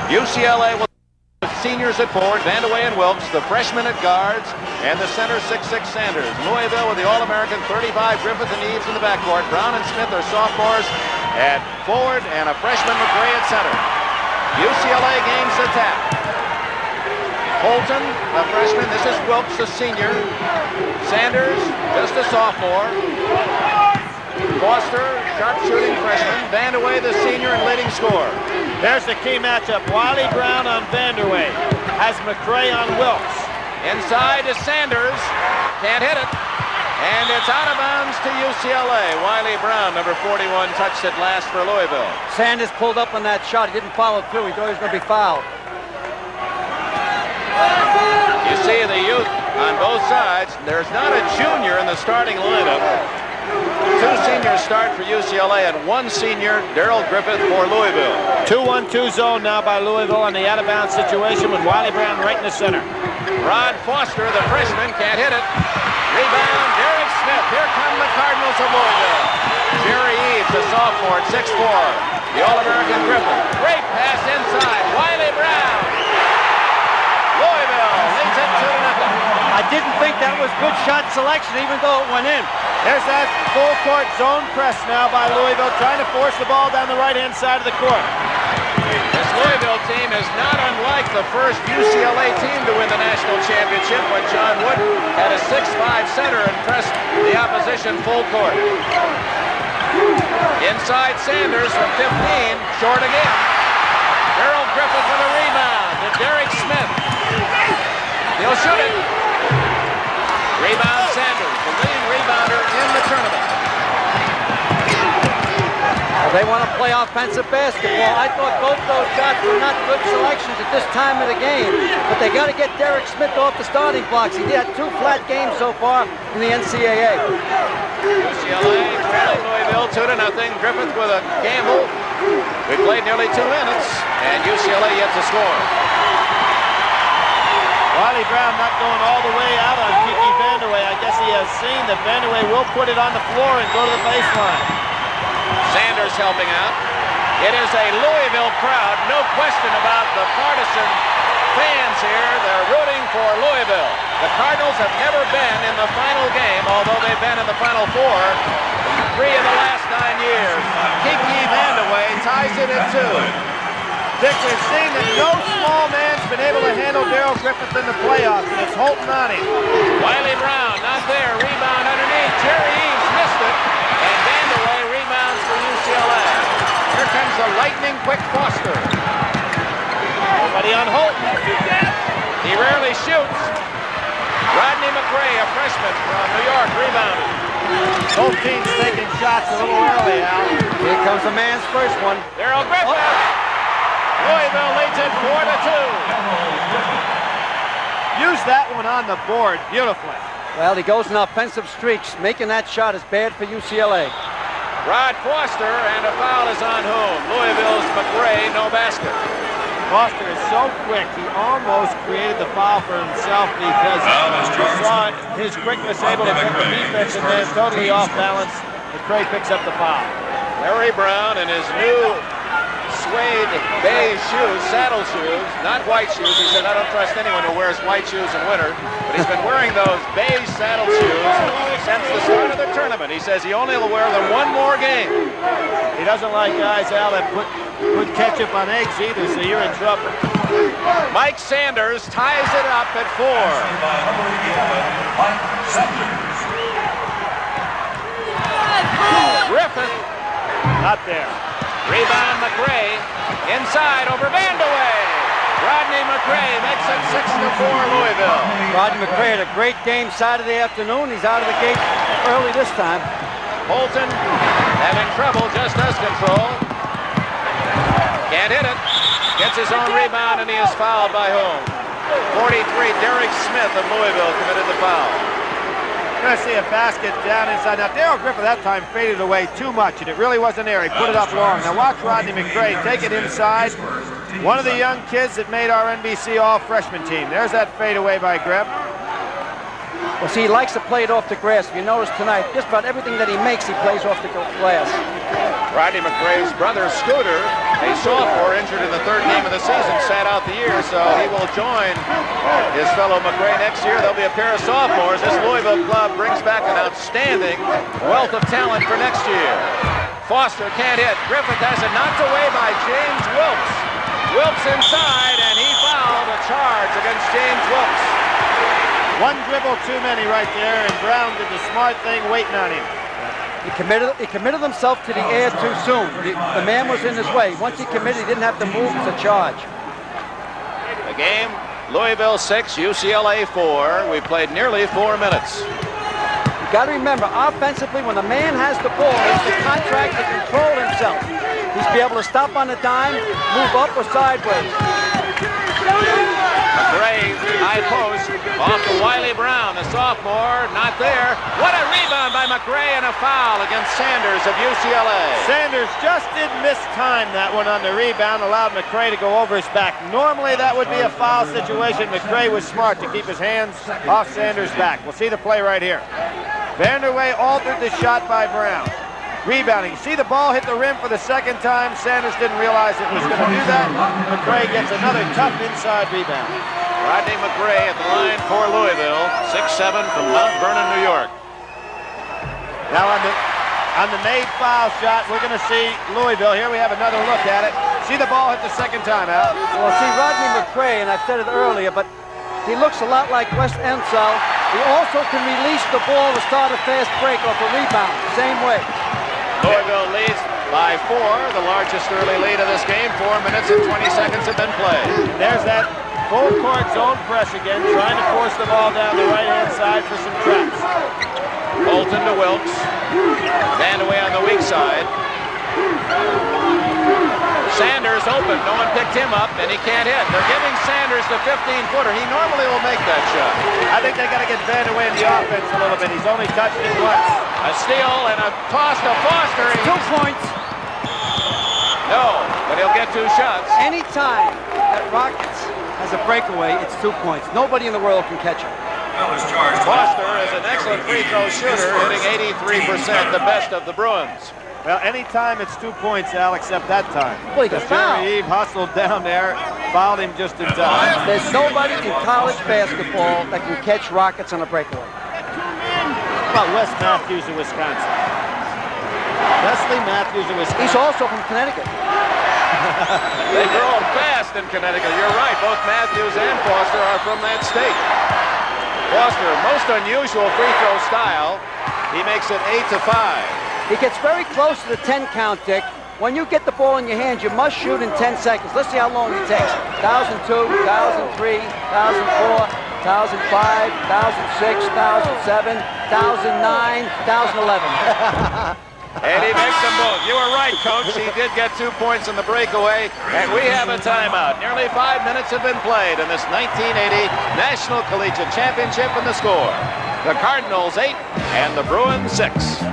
UCLA will seniors at forward, Vandeweghe and Wilkes, the freshmen at guards, and the center 6'6" Sanders. Louisville with the All-American 35 Griffith and Eves in the backcourt. Brown and Smith are sophomores at forward, and a freshman McRae at center. UCLA gains the tap. Holton, a freshman. This is Wilkes, a senior. Sanders, just a sophomore. Foster, sharpshooting freshman. Vandeweghe, the senior and leading scorer. There's the key matchup. Wiley Brown on Vandeweghe. Has McRae on Wilkes. Inside to Sanders. Can't hit it. And it's out of bounds to UCLA. Wiley Brown, number 41, touched it last for Louisville. Sanders pulled up on that shot. He didn't follow through. He thought he was going to be fouled. You see the youth on both sides. There's not a junior in the starting lineup. 2 seniors start for UCLA and 1 senior, Darrell Griffith, for Louisville. 2-1-2 zone now by Louisville on the out-of-bounds situation with Wiley Brown right in the center. Rod Foster, the freshman, can't hit it. Rebound, Derek Smith. Here come the Cardinals of Louisville. Jerry Eves, a sophomore at 6'4". The All-American Griffith. Great pass inside. Wiley Brown. Louisville leads it 2-0. I didn't think that was good shot selection, even though it went in. There's that full court zone press now by Louisville, trying to force the ball down the right-hand side of the court. This Louisville team is not unlike the first UCLA team to win the national championship when John Wood had a 6'5" center and pressed the opposition full court. Inside Sanders from 15, short again. Darrell Griffith with a rebound to Derek Smith. He'll shoot it. Rebound Sanders, the leading rebounder in the tournament. Well, they want to play offensive basketball. I thought both those shots were not good selections at this time of the game, but they got to get Derek Smith off the starting blocks. He had 2 flat games so far in the NCAA. UCLA trailing Louisville 2-0. Griffith with a gamble. We played nearly 2 minutes, and UCLA yet to score. Wiley Brown not going all the way out on Kiki Vandeweghe. I guess he has seen that Vandeweghe will put it on the floor and go to the baseline. Sanders helping out. It is a Louisville crowd. No question about the partisan fans here. They're rooting for Louisville. The Cardinals have never been in the final game, although they've been in the Final Four 3 of the last 9 years. Kiki Vandeweghe ties it at 2. Dick, we've seen that no small man's been able to handle Darrell Griffith in the playoffs, and it's Holton on him. Wiley Brown not there. Rebound underneath. Jerry Eves missed it. And Vandeweghe rebounds for UCLA. Here comes the lightning-quick Foster. Nobody on Holton. He rarely shoots. Rodney McRae, a freshman from New York, rebounded. Both teams taking shots a little early, Al. Here comes the man's first one. Darrell Griffith. Louisville leads it 4-2. Use that one on the board beautifully. Well, he goes in offensive streaks. Making that shot is bad for UCLA. Rod Foster, and a foul is on whom? Louisville's McRae, no basket. Foster is so quick, he almost created the foul for himself because he saw his quickness able to pick the defense and then totally off balance. McRae picks up the foul. Larry Brown in his new suede beige shoes, saddle shoes, not white shoes. He said, I don't trust anyone who wears white shoes in winter. But he's been wearing those beige saddle shoes since the start of the tournament. He says he only will wear them 1 more game. He doesn't like guys, Al, that put ketchup on eggs either, so you're in trouble. Mike Sanders ties it up at 4. Griffith. Not there. Rebound McRae. Inside over Vandeweghe. Rodney McRae makes it 6-4 Louisville. Rodney McRae had a great game Saturday afternoon. He's out of the gate early this time. Holton having trouble, just does control. Can't hit it. Gets his own rebound, and he is fouled by whom? 43, Derek Smith of Louisville committed the foul. You're going to see a basket down inside. Now, Darrell Griffith that time faded away too much, and it really wasn't there. He put it up long. Now, watch Rodney McRae take it inside. One of the young kids that made our NBC all-freshman team. There's that fadeaway by Griff. Well, see, he likes to play it off the grass. If you notice tonight, just about everything that he makes, he plays off the glass. Rodney McRae's brother, Scooter, a sophomore injured in the 3rd game of the season, sat out the year, so he will join his fellow McRae next year. There'll be a pair of sophomores. This Louisville club brings back an outstanding wealth of talent for next year. Foster can't hit. Griffith has it knocked away by James Wilkes. Wilkes inside, and he fouled a charge against James Wilkes. One dribble too many right there, and Brown did the smart thing waiting on him. He committed himself to the air too soon. The man was in his way. Once he committed, he didn't have to move to charge. The game, Louisville 6, UCLA 4. We played nearly 4 minutes. You got to remember, offensively, when the man has the ball, it's the contract to control himself. He's be able to stop on a dime, move up or sideways. McRae, high post, off to Wiley Brown, the sophomore, not there. What a rebound by McRae and a foul against Sanders of UCLA. Sanders just did miss time that one on the rebound, allowed McRae to go over his back. Normally that would be a foul situation. McRae was smart to keep his hands off Sanders' back. We'll see the play right here. Vanderway altered the shot by Brown. Rebounding. See the ball hit the rim for the second time. Sanders didn't realize it was going to do that. McRae gets another tough inside rebound. Rodney McRae at the line for Louisville, 6'7" from Mount Vernon, New York. Now on the made foul shot, we're going to see Louisville. Here we have another look at it. See the ball hit the second time, Al. Well, see, Rodney McRae, and I've said it earlier, but he looks a lot like Wes Ensel. He also can release the ball to start a fast break off a rebound. Same way. Louisville leads by 4, the largest early lead of this game. 4 minutes and 20 seconds have been played. There's that full court zone press again, trying to force the ball down the right-hand side for some traps. Bolton to Wilkes. Vandaway on the weak side. Sanders open. No one picked him up, and he can't hit. They're giving Sanders the 15-footer. He normally will make that shot. I think they got to get Vandaway in the offense a little bit. He's only touched it once. A steal and a toss to Foster. 2 points. No, but he'll get 2 shots. Anytime that Rockets has a breakaway, it's 2 points. Nobody in the world can catch him. Foster is an excellent free throw shooter, hitting 83%, the best of the Bruins. Well, anytime it's 2 points, Al, except that time. Well, he got fouled. Jerry Eve hustled down there, fouled him just in time. There's nobody in college basketball that can catch Rockets on a breakaway. How about Wes Matthews of Wisconsin? Wesley Matthews of Wisconsin. He's also from Connecticut. They grow up fast in Connecticut. You're right. Both Matthews and Foster are from that state. Foster, most unusual free throw style. He makes it 8-5. He gets very close to the 10 count, Dick. When you get the ball in your hands, you must shoot in 10 seconds. Let's see how long it takes. 1002, 1003, 1004, 1005, 1006, 1007, 1009, 1011. And he makes them both. You were right, Coach. He did get 2 points in the breakaway, and we have a timeout. Nearly 5 minutes have been played in this 1980 National Collegiate Championship, and the score: the Cardinals 8 and the Bruins 6.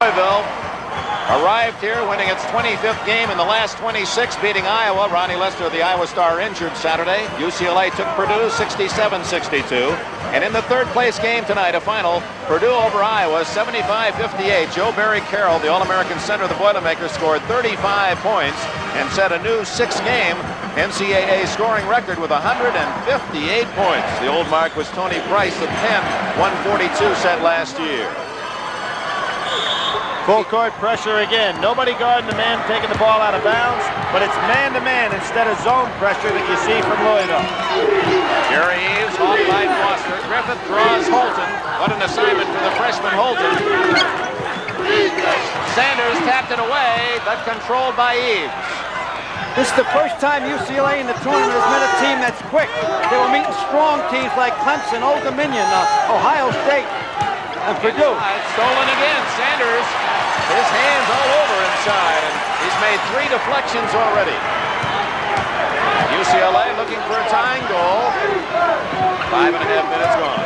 Louisville arrived here winning its 25th game in the last 26, beating Iowa. Ronnie Lester, the Iowa Star, injured Saturday. UCLA took Purdue 67-62. And in the third place game tonight, a final, Purdue over Iowa 75-58. Joe Barry Carroll, the All-American center of the Boilermakers, scored 35 points and set a new 6-game NCAA scoring record with 158 points. The old mark was Tony Price of Penn, 142 set last year. Full court pressure again. Nobody guarding the man taking the ball out of bounds, but it's man-to-man instead of zone pressure that you see from Louisville. Jerry Eves, off by Foster. Griffith draws Holton. What an assignment for the freshman Holton. Sanders tapped it away, but controlled by Eves. This is the first time UCLA in the tournament has met a team that's quick. They were meeting strong teams like Clemson, Old Dominion, Ohio State, and Purdue. Stolen again. Sanders, his hands all over inside, and he's made 3 deflections already. UCLA looking for a tying goal. 5.5 minutes gone.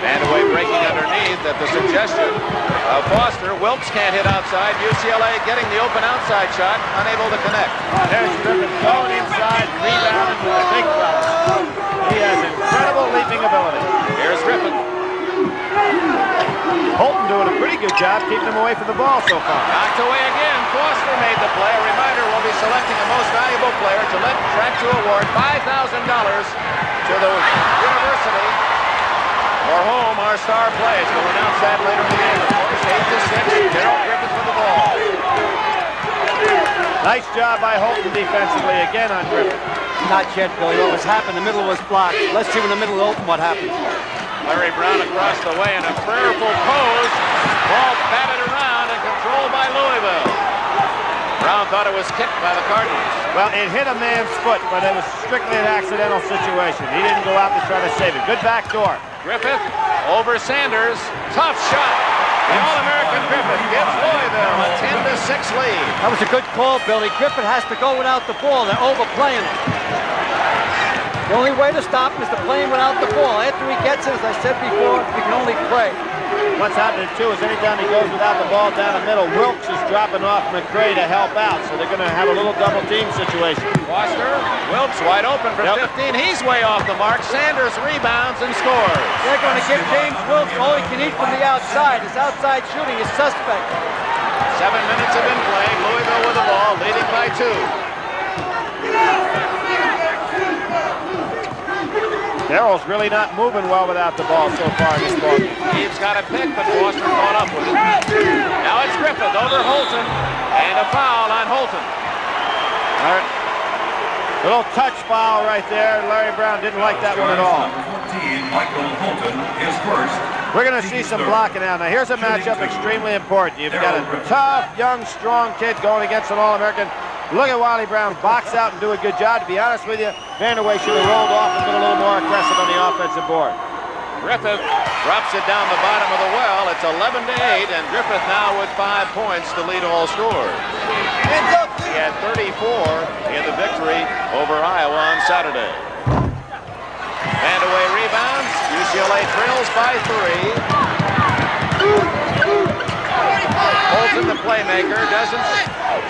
Vandaway breaking underneath at the suggestion of Foster. Wilkes can't hit outside. UCLA getting the open outside shot, unable to connect. There's Griffith going inside, rebounding with a big foul. He has incredible leaping ability. Here's Griffith. Holton doing a pretty good job keeping them away from the ball so far. Knocked away again. Foster made the play. A reminder, we'll be selecting a most valuable player to let Track 2 award $5,000 to the university for whom our star plays. We'll announce that later in the game. Of course, 8-6. Darrell Griffith with the ball. Nice job by Holton defensively again on Griffith. Not yet, Billy. What was happened? The middle was blocked. Let's see in the middle open what happens. Larry Brown across the way in a prayerful pose. Ball batted around and controlled by Louisville. Brown thought it was kicked by the Cardinals. Well, it hit a man's foot, but it was strictly an accidental situation. He didn't go out to try to save it. Good back door. Griffith over Sanders. Tough shot. The All-American Griffith gives Louisville a 10-6 lead. That was a good call, Billy. Griffith has to go without the ball. They're overplaying it. The only way to stop him is to play him without the ball. After he gets it, as I said before, you can only pray. What's happening, too, is anytime he goes without the ball down the middle, Wilkes is dropping off McCray to help out, so they're going to have a little double-team situation. Foster, Wilkes wide open for 15. He's way off the mark. Sanders rebounds and scores. They're going to give James Wilkes all he can eat from the outside. His outside shooting is suspect. 7 minutes have been played. Louisville with the ball, leading by 2. Darrell's really not moving well without the ball so far in this ball. He's got a pick, but Foster caught up with it. Now it's Griffith over Holton, and a foul on Holton. All right. Little touch foul right there. Larry Brown didn't like that one at all. We're going to see some blocking now. Now here's a matchup extremely important. You've got a tough, young, strong kid going against an All-American. Look at Wally Brown box out and do a good job. To be honest with you, Vanderway should have rolled off and been a little more aggressive on the offensive board. Griffith drops it down the bottom of the well. It's 11-8, and Griffith now with 5 points to lead all scorers. He had 34 in the victory over Iowa on Saturday. Vandaway rebounds. UCLA trails by 3. Holton, the playmaker, doesn't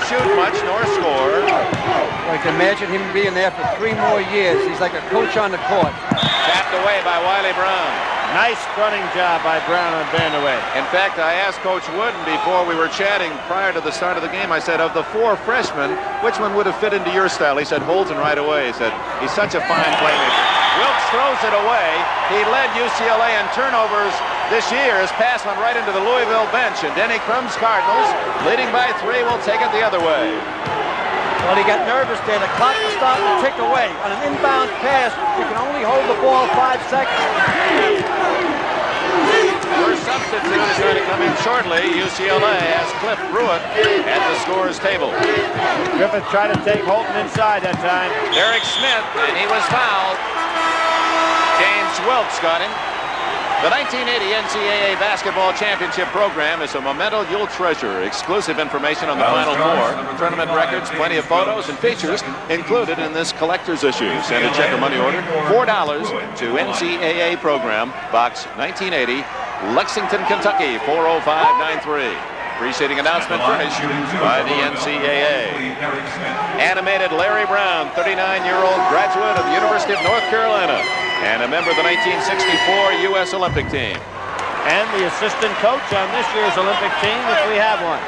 shoot much nor score. I can imagine him being there for 3 more years. He's like a coach on the court. Tapped away by Wiley Brown. Nice running job by Brown on Vandaway. In fact, I asked Coach Wooden before we were chatting prior to the start of the game, I said, of the 4 freshmen, which one would have fit into your style? He said, Holton right away. He said, he's such a fine playmaker. Wilkes throws it away. He led UCLA in turnovers this year. His pass went right into the Louisville bench, and Denny Crum's Cardinals, leading by 3, will take it the other way. Well, he got nervous there. The clock was starting to tick away. On an inbound pass, you can only hold the ball 5 seconds. First substitute is going to come in shortly. UCLA has Cliff Pruitt at the scorer's table. Griffith tried to take Holton inside that time. Derek Smith, and he was fouled. James Wilkes got him. The 1980 NCAA Basketball Championship program is a memento you'll treasure. Exclusive information on the Final Four, tournament records, plenty of photos and features included in this collector's issue. Send a check or money order, $4 to NCAA Program, Box 1980, Lexington, Kentucky, 40593. Preceding announcement furnished by the NCAA. Animated Larry Brown, 39-year-old graduate of the University of North Carolina and a member of the 1964 U.S. Olympic team. And the assistant coach on this year's Olympic team, if we have one.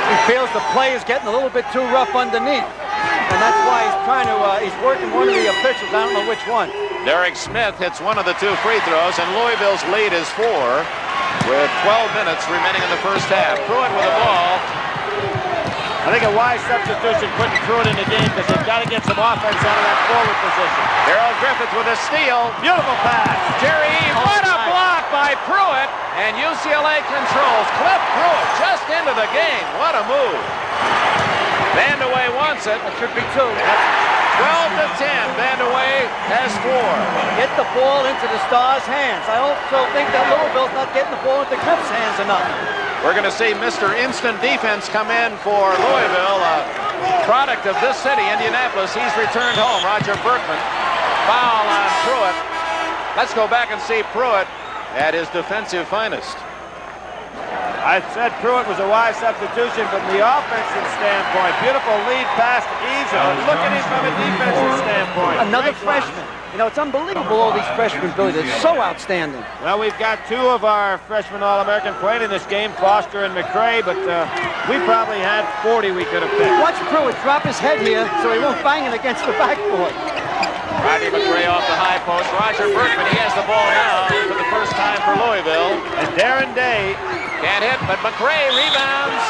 He feels the play is getting a little bit too rough underneath. And that's why he's trying to, he's working one of the officials. I don't know which one. Derek Smith hits one of the 2 free throws, and Louisville's lead is 4 with 12 minutes remaining in the first half. Pruitt with the ball. I think a wise substitution putting Pruitt in the game because they've got to get some offense out of that forward position. Darrell Griffith with a steal. Beautiful pass. Jerry Eve, what a block by Pruitt, and UCLA controls. Cliff Pruitt just into the game. What a move. Vandaway wants it. That should be 2. 12-10. Vandaway has 4. Get the ball into the Stars' hands. I also think that Louisville's not getting the ball into Griff's hands enough. We're going to see Mr. Instant Defense come in for Louisville, a product of this city, Indianapolis. He's returned home. Roger Berkman. Foul on Pruitt. Let's go back and see Pruitt at his defensive finest. I said Pruitt was a wise substitution from the offensive standpoint. Beautiful lead pass to Ezo. Look at him from a defensive standpoint. Another freshman. You know, it's unbelievable, all these freshmen, Billy. They're so outstanding. Well, we've got 2 of our freshman All-American playing in this game, Foster and McRae, but we probably had 40 we could have picked. Watch Pruitt drop his head here so he won't bang it against the backboard. Rodney McRae off the high post. Roger Berkman, he has the ball now for the first time for Louisville. And Darren Day can't hit, but McRae rebounds.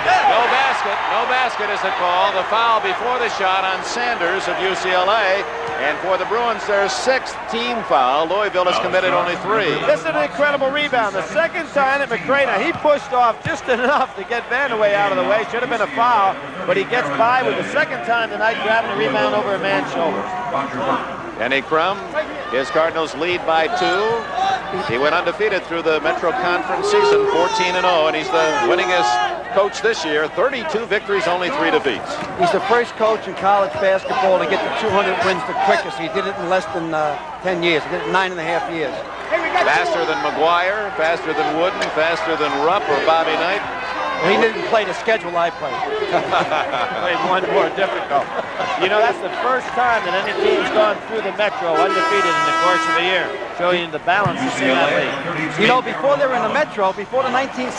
No basket. No basket is the call. The foul before the shot on Sanders of UCLA. And for the Bruins, their 6th team foul. Louisville has committed only 3. This is an incredible rebound. The second time that McRae, now he pushed off just enough to get Vandeweghe out of the way. Should have been a foul, but he gets by with the second time tonight, grabbing a rebound over a man's shoulders. Kenny Crum, his Cardinals lead by 2. He went undefeated through the Metro Conference season, 14-0, and he's the winningest coach this year. 32 victories, only 3 defeats. He's the first coach in college basketball to get to 200 wins the quickest. He did it in less than 10 years. He did it in 9.5 years. Faster than McGuire, faster than Wooden, faster than Rupp or Bobby Knight. Well, he didn't play the schedule I played. Played one more difficult. You know, that's the first time that any team's gone through the Metro undefeated in the course of the year. Showing the balance that's in that league. You know, before they were in the Metro, before the 1974-75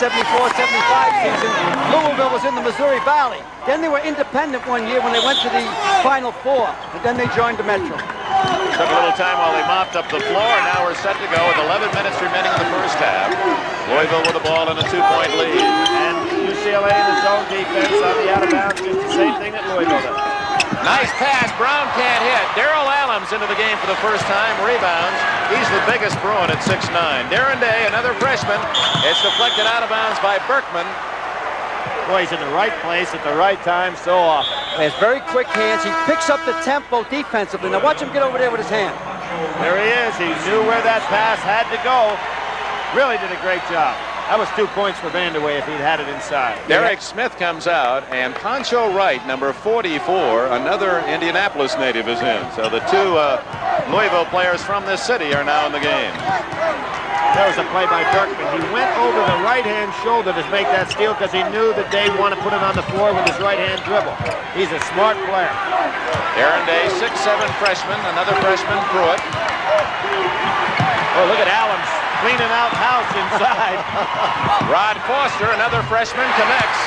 season, Louisville was in the Missouri Valley. Then they were independent one year when they went to the Final Four, and then they joined the Metro. Took a little time while they mopped up the floor. Now we're set to go with 11 minutes remaining in the first half. Louisville with the ball in a 2-point lead. And UCLA in the zone defense on the out of bounds, just the same thing that Louisville does. Nice pass. Brown can't hit. Darrell Allums into the game for the first time. Rebounds. He's the biggest Bruin at 6'9". Darren Day, another freshman. It's deflected out of bounds by Berkman. Boy, he's in the right place at the right time so often. He has very quick hands. He picks up the tempo defensively. Now watch him get over there with his hand. There he is. He knew where that pass had to go. Really did a great job. That was 2 points for Vandeweghe if he'd had it inside. Derek Smith comes out, and Poncho Wright, number 44, another Indianapolis native, is in. So the 2 Louisville players from this city are now in the game. That was a play by Berkman. He went over the right-hand shoulder to make that steal because he knew that Dave wanted to put it on the floor with his right-hand dribble. He's a smart player. Darren Day, 6'7" freshman, another freshman, Pruitt. Oh, look at Allums cleaning out house inside. Rod Foster, another freshman, connects.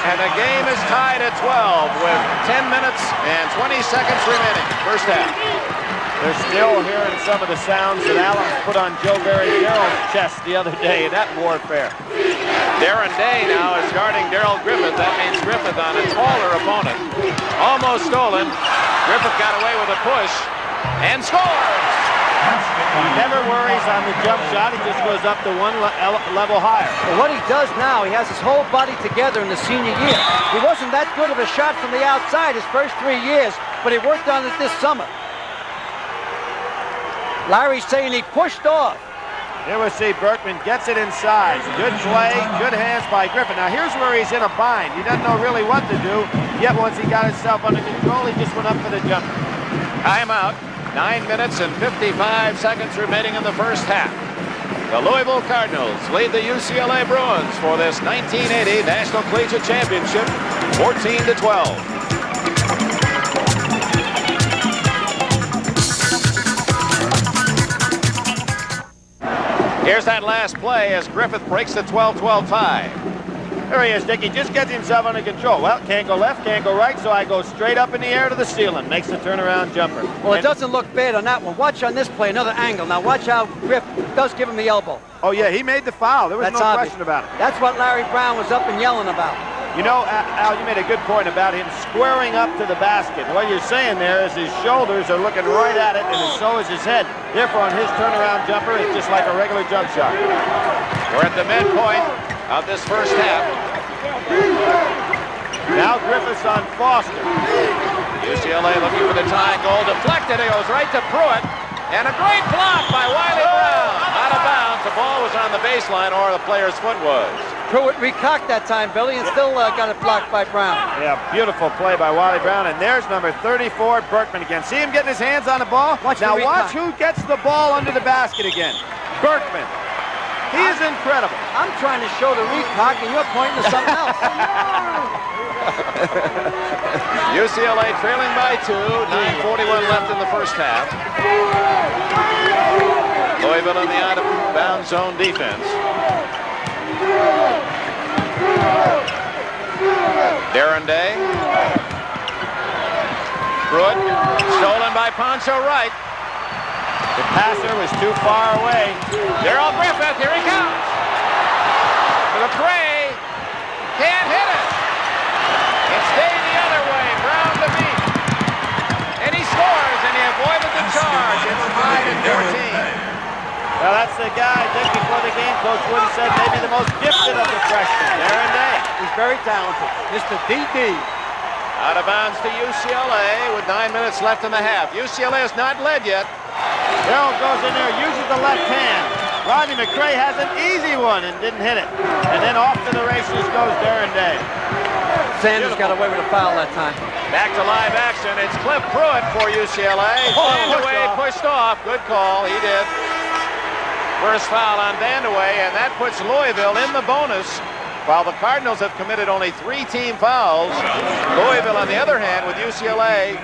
And the game is tied at 12 with 10 minutes and 20 seconds remaining. First half. They're still hearing some of the sounds that Allums put on Joe Barry-Gerald's chest the other day in that warfare. Darren Day now is guarding Darrell Griffith. That means Griffith on a taller opponent. Almost stolen. Griffith got away with a push and scores. He never worries on the jump shot. He just goes up to one level higher. Well, what he does now, he has his whole body together in the senior year. He wasn't that good of a shot from the outside his first 3 years, but he worked on it this summer. Larry's saying he pushed off. Here we see Berkman gets it inside. Good play, good hands by Griffin. Now here's where he's in a bind. He doesn't know really what to do, yet once he got himself under control, he just went up for the jumper. Timeout. 9 minutes and 55 seconds remaining in the first half. The Louisville Cardinals lead the UCLA Bruins for this 1980 National Collegiate Championship, 14-12. Here's that last play as Griffith breaks the 12-12 tie. There he is, Dick. He just gets himself under control. Well, can't go left, can't go right, so I go straight up in the air to the ceiling. Makes the turnaround jumper. Well, it doesn't look bad on that one. Watch on this play, another angle. Now watch how Griff does give him the elbow. Oh, yeah, he made the foul. There was no question about it. That's what Larry Brown was up and yelling about. You know, Al, you made a good point about him squaring up to the basket. What you're saying there is his shoulders are looking right at it, and so is his head. Therefore, on his turnaround jumper, it's just like a regular jump shot. We're at the midpoint of this first half. Now Griffiths on Foster. UCLA looking for the tying goal. Deflected. It goes right to Pruitt. And a great block by Wiley Brown. Out of bounds. The ball was on the baseline, or the player's foot was. Pruitt recocked that time, Billy, and still got it blocked by Brown. Yeah, beautiful play by Wiley Brown. And there's number 34, Berkman again. See him getting his hands on the ball? Watch who gets the ball under the basket again. Berkman. He is in incredible. I'm trying to show the recock, and you're pointing to something else. UCLA trailing by 2, 9:41 left in the first half. Louisville in the out-of-bounds zone defense. Darren Day. Pruitt, stolen by Poncho Wright. The passer was too far away. Darrell Griffith, here he comes. McRae can't hit it. It stayed the other way. Brown to beat. And he scores, and he avoided the charge. It's tied at 14. Well, that's the guy, just before the game, Coach Woody said maybe the most gifted of the freshmen. Darren Day. He's very talented. Mr. DD. Out of bounds to UCLA with 9 minutes left in the half. UCLA has not led yet. Darrell goes in there, uses the left hand. Rodney McRae has an easy one and didn't hit it. And then off to the races goes Darren Day. Sanders got away with a foul that time. Back to live action. It's Cliff Pruitt for UCLA. Vandeweghe pushed off. Good call. He did. First foul on Vandeweghe, and that puts Louisville in the bonus. While the Cardinals have committed only 3 team fouls, Louisville, on the other hand, with UCLA,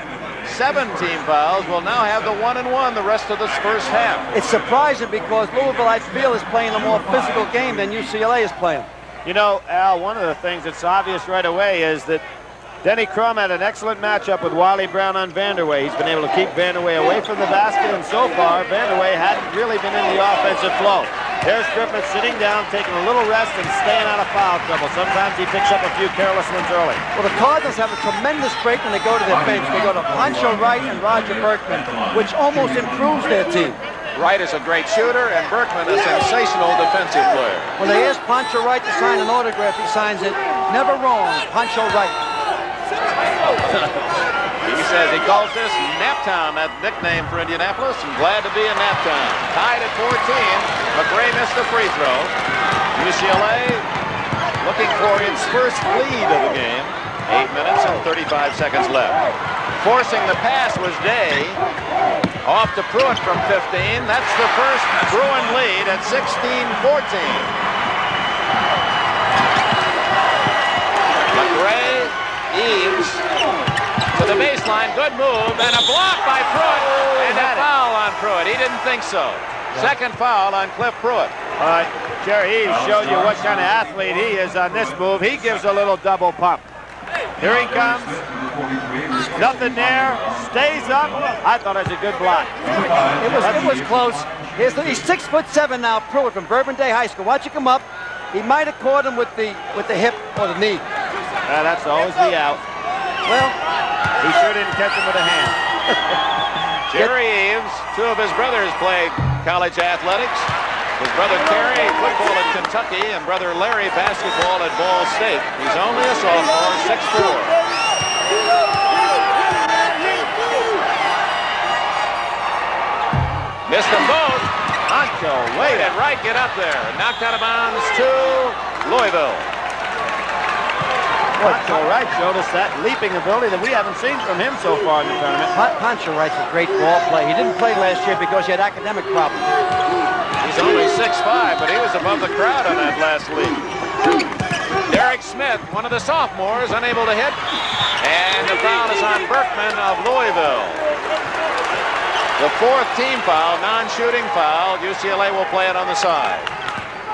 7 team fouls, will now have the 1-1 the rest of this first half. It's surprising because Louisville, I feel, is playing a more physical game than UCLA is playing. You know, Al, one of the things that's obvious right away is that Denny Crum had an excellent matchup with Wiley Brown on Vandeweghe. He's been able to keep Vandeweghe away from the basket, and so far, Vandeweghe hadn't really been in the offensive flow. There's Griffith sitting down, taking a little rest and staying out of foul trouble. Sometimes he picks up a few careless ones early. Well, the Cardinals have a tremendous break when they go to their bench. They go to Poncho Wright and Roger Berkman, which almost improves their team. Wright is a great shooter, and Berkman a sensational defensive player. When they ask Poncho Wright to sign an autograph, he signs it. Never wrong, Poncho Wright. He says he calls this Naptown, that nickname for Indianapolis, and glad to be in Naptown. Tied at 14. McRae missed the free throw. UCLA looking for its first lead of the game. 8 minutes and 35 seconds left. Forcing the pass was Day. Off to Pruitt from 15. That's the first Bruin lead at 16-14. McRae, Eves to the baseline. Good move and a block by Pruitt and a foul on Pruitt. He didn't think so. Second foul on Cliff Pruitt. All right, Jerry Eves showed you what kind of athlete he is on this move. He gives a little double pump. Here he comes. Nothing there. Stays up. I thought it was a good block. It was close. He's 6'7" now, Pruitt from Bourbon Day High School. Watch him come up. He might have caught him with the hip or the knee. That's always the out. Well, he sure didn't catch him with a hand. Jerry Eves, 2 of his brothers played college athletics. His brother Terry, football at Kentucky, and brother Larry, basketball at Ball State. He's only a sophomore, 6'4". Missed them both. Poncho, wait. And Wright get up there. Knocked out of bounds to Louisville. Poncho Wright showed us that leaping ability that we haven't seen from him so far in the tournament. Poncho Wright's a great ball player. He didn't play last year because he had academic problems. He's only 6'5", but he was above the crowd on that last league. Derek Smith, one of the sophomores, unable to hit. And the foul is on Berkman of Louisville. The 4th team foul, non-shooting foul. UCLA will play it on the side.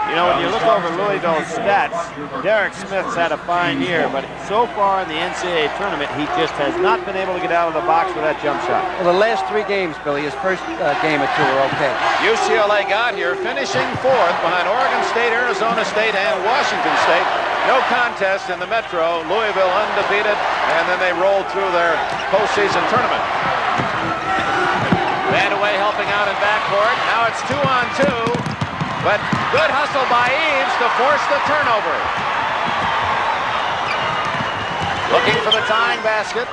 You know, when you look over Louisville's stats, Derek Smith's had a fine year, but so far in the NCAA tournament, he just has not been able to get out of the box with that jump shot. Well, the last 3 games, Billy, his first game or 2 were okay. UCLA got here, finishing 4th behind Oregon State, Arizona State, and Washington State. No contest in the Metro. Louisville undefeated, and then they rolled through their postseason tournament. Vandeweghe helping out in backcourt. Now it's 2-on-2. But good hustle by Eves to force the turnover. Looking for the tying basket.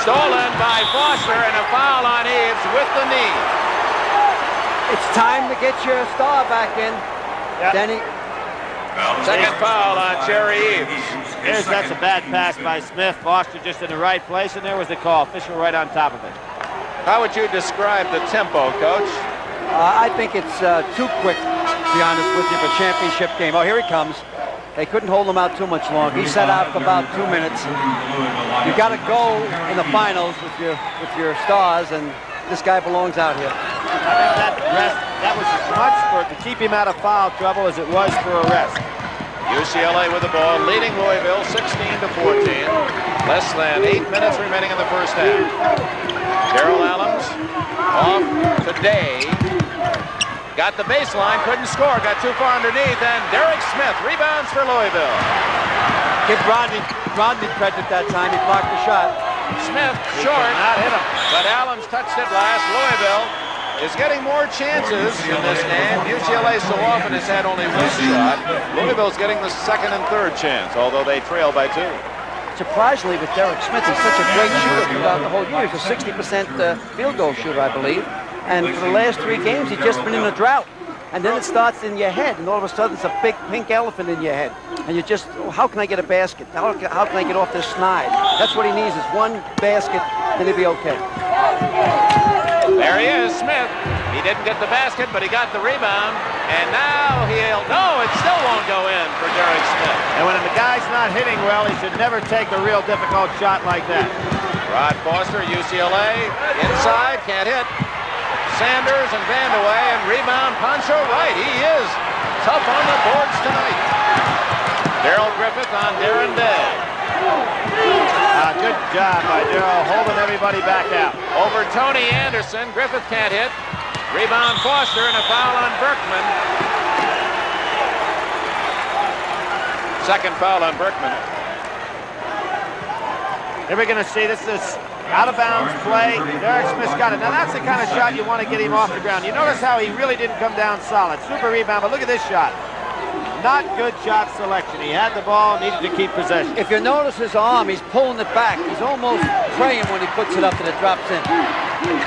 Stolen by Foster, and a foul on Eves with the knee. It's time to get your star back in, Denny. Second foul on Jerry Eves. That's a bad pass by Smith. Foster just in the right place, and there was the call. Official right on top of it. How would you describe the tempo, Coach? I think it's too quick. to be honest with you, for a championship game. Oh, here he comes. They couldn't hold him out too much longer. He sat out for about 2 minutes. You got to go in the finals with your stars, and this guy belongs out here. I think that was as much to keep him out of foul trouble as it was for a rest. UCLA with the ball, leading Louisville 16-14. Less than 8 minutes remaining in the first half. Darrell Allums off today. Got the baseline, couldn't score, got too far underneath, and Derek Smith rebounds for Louisville. Give Rodney credit that time. He blocked the shot. Smith short, Not hit him. but Allums touched it last. Louisville is getting more chances in this game. UCLA so often has had only one shot. Louisville's getting the second and third chance, although they trail by 2. Surprisingly, with Derek Smith, he's such a great shooter throughout the whole year. He's a 60% field goal shooter, I believe. And for the last 3 games, he's just been in a drought. And then it starts in your head, and all of a sudden it's a big pink elephant in your head. And you just, oh, how can I get a basket? How can I get off this snide? That's what he needs, is one basket, then he'll be okay. There he is, Smith. He didn't get the basket, but he got the rebound. And now no, it still won't go in for Derek Smith. And when the guy's not hitting well, he should never take a real difficult shot like that. Rod Foster, UCLA, inside, can't hit. Sanders and Vandeweghe, and rebound Pancho Wright. He is tough on the boards tonight. Darrell Griffith on Darren Day. Good job by Darrell, holding everybody back out. Over Tony Anderson. Griffith can't hit. Rebound Foster, and a foul on Berkman. Second foul on Berkman. Here we're going to see, this is out-of-bounds play. Derek Smith's got it. Now, that's the kind of shot you want to get him off the ground. You notice how he really didn't come down solid. Super rebound, but look at this shot. Not good shot selection. He had the ball, needed to keep possession. If you notice his arm, he's pulling it back. He's almost praying when he puts it up and it drops in.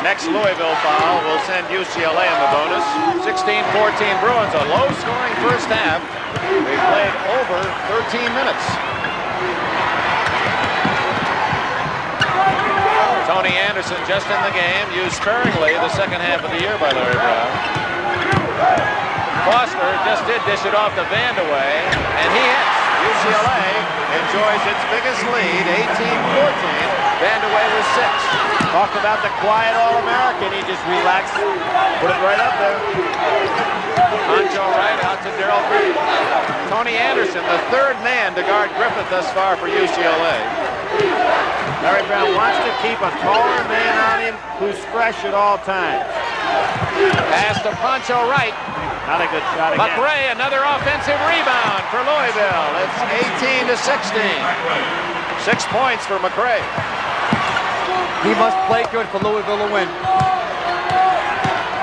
Next Louisville foul will send UCLA in the bonus. 16-14 Bruins, a low-scoring first half. They played over 13 minutes. Tony Anderson just in the game, used sparingly the second half of the year by Larry Brown. Foster just did dish it off to Vandeweghe, and he hits. UCLA enjoys its biggest lead, 18-14. Vandeweghe was 6. Talk about the quiet All-American. He just relaxed, put it right up there. Pancho Wright out to Darrell Griffith. Tony Anderson, the third man to guard Griffith thus far for UCLA. Larry Brown wants to keep a taller man on him who's fresh at all times. Pass to Pancho Wright. Not a good shot again. McRae, another offensive rebound for Louisville. It's 18-16. 6 points for McRae. He must play good for Louisville to win.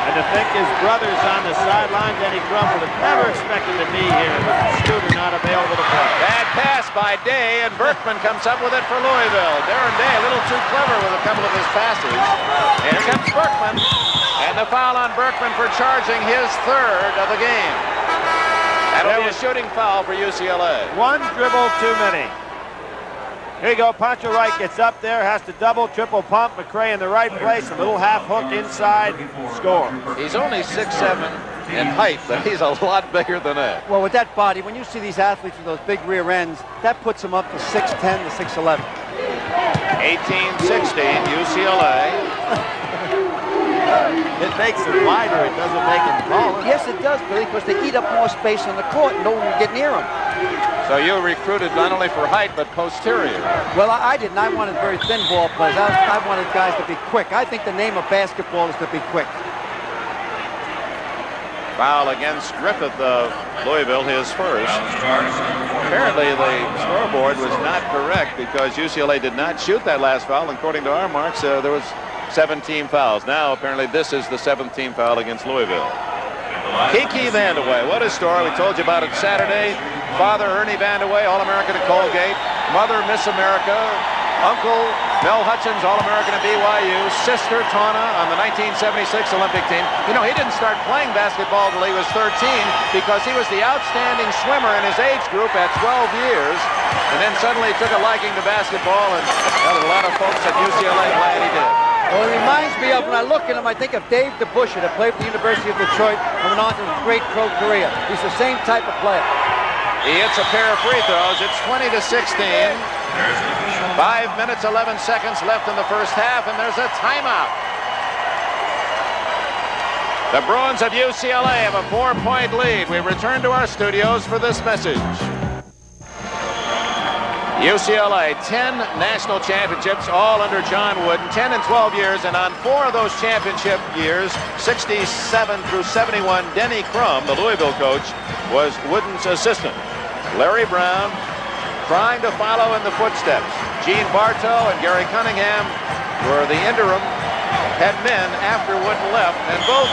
And to think his brother's on the sidelines, Eddie Crum would have never expected to be here with Studer not available to play. Bad pass by Day, and Berkman comes up with it for Louisville. Darren Day a little too clever with a couple of his passes. Here comes Berkman, and the foul on Berkman for charging his third of the game. That'll be a shooting foul for UCLA. One dribble too many. Here you go, Pancho Wright gets up there, has to double, triple pump. McRae in the right place, a little half hook inside, score. He's only 6'7" in height, but he's a lot bigger than that. Well, with that body, when you see these athletes with those big rear ends, that puts them up to 6'10" to 6'11". 18-16, UCLA. It makes it wider, it doesn't make it taller. Yes, it does, Billy, because they eat up more space on the court and no one will get near them. So you recruited not only for height, but posterior. Well, I didn't. I wanted very thin ball players. I wanted guys to be quick. I think the name of basketball is to be quick. Foul against Griffith of Louisville, his first. Apparently the scoreboard was not correct because UCLA did not shoot that last foul. According to our marks, there was 17 fouls. Now apparently this is the 17th foul against Louisville. Kiki Vandeweghe, what a story. We told you about it Saturday. Father Ernie Vandeweghe, All-American at Colgate. Mother Miss America. Uncle Mel Hutchins, All-American at BYU. Sister Tawna on the 1976 Olympic team. You know, he didn't start playing basketball until he was 13 because he was the outstanding swimmer in his age group at 12 years. And then suddenly took a liking to basketball, and well, a lot of folks at UCLA glad he did. Well, it reminds me of, when I look at him, I think of Dave DeBuscher that played for the University of Detroit and went on to a great pro career. He's the same type of player. He hits a pair of free throws. It's 20-16. 5 minutes, 11 seconds left in the first half, and there's a timeout. The Bruins of UCLA have a 4-point lead. We return to our studios for this message. UCLA, 10 national championships, all under John Wooden, 10 and 12 years, and on 4 of those championship years, 67 through 71, Denny Crum, the Louisville coach, was Wooden's assistant. Larry Brown trying to follow in the footsteps. Gene Bartow and Gary Cunningham were the interim head men after Wooden left, and both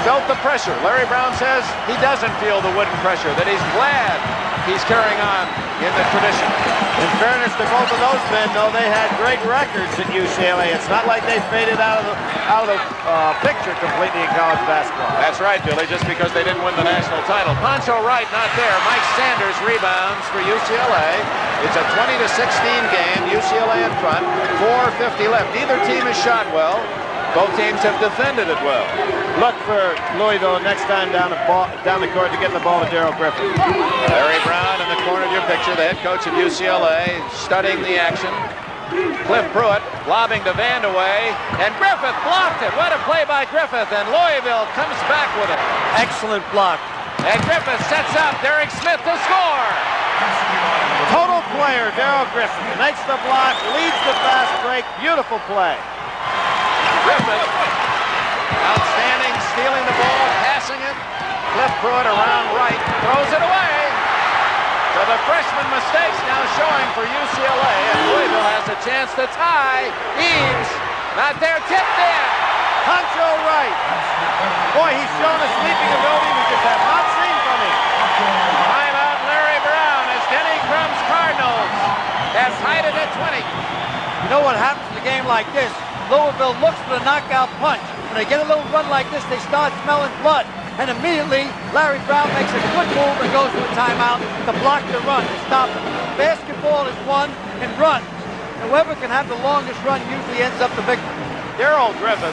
felt the pressure. Larry Brown says he doesn't feel the Wooden pressure, that he's glad he's carrying on in the tradition. In fairness to both of those men, though, they had great records at UCLA. It's not like they faded out of the picture completely in college basketball. That's right, Billy, just because they didn't win the national title. Pancho Wright not there. Mike Sanders rebounds for UCLA. It's a 20-16 game. UCLA in front. 4:50 left. Neither team has shot well. Both teams have defended it well. Look for Louisville next time down the court to get the ball to Darrell Griffin. Larry Brown in the corner of your picture, the head coach of UCLA, studying the action. Cliff Pruitt lobbing to Vandeweghe, and Griffith blocked it. What a play by Griffith, and Louisville comes back with it. Excellent block. And Griffith sets up Derek Smith to score. Total player, Darrell Griffin. Makes the block, leads the fast break. Beautiful play. Griffith, outstanding, stealing the ball, passing it. Cliff Pruitt around right, throws it away. So the freshman mistakes now showing for UCLA, and Louisville has a chance to tie. Eames, not there, tipped in. Pancho Wright. Boy, he's shown a sleeping ability we just have not seen from him. Timeout Larry Brown as Denny Crum's Cardinals have tied it at 20. You know what happens in a game like this? Louisville looks for the knockout punch. When they get a little run like this, they start smelling blood. And immediately, Larry Brown makes a good move and goes to a timeout to block the run, to stop it. Basketball is won in runs. Whoever can have the longest run usually ends up the victor. Darrell Griffith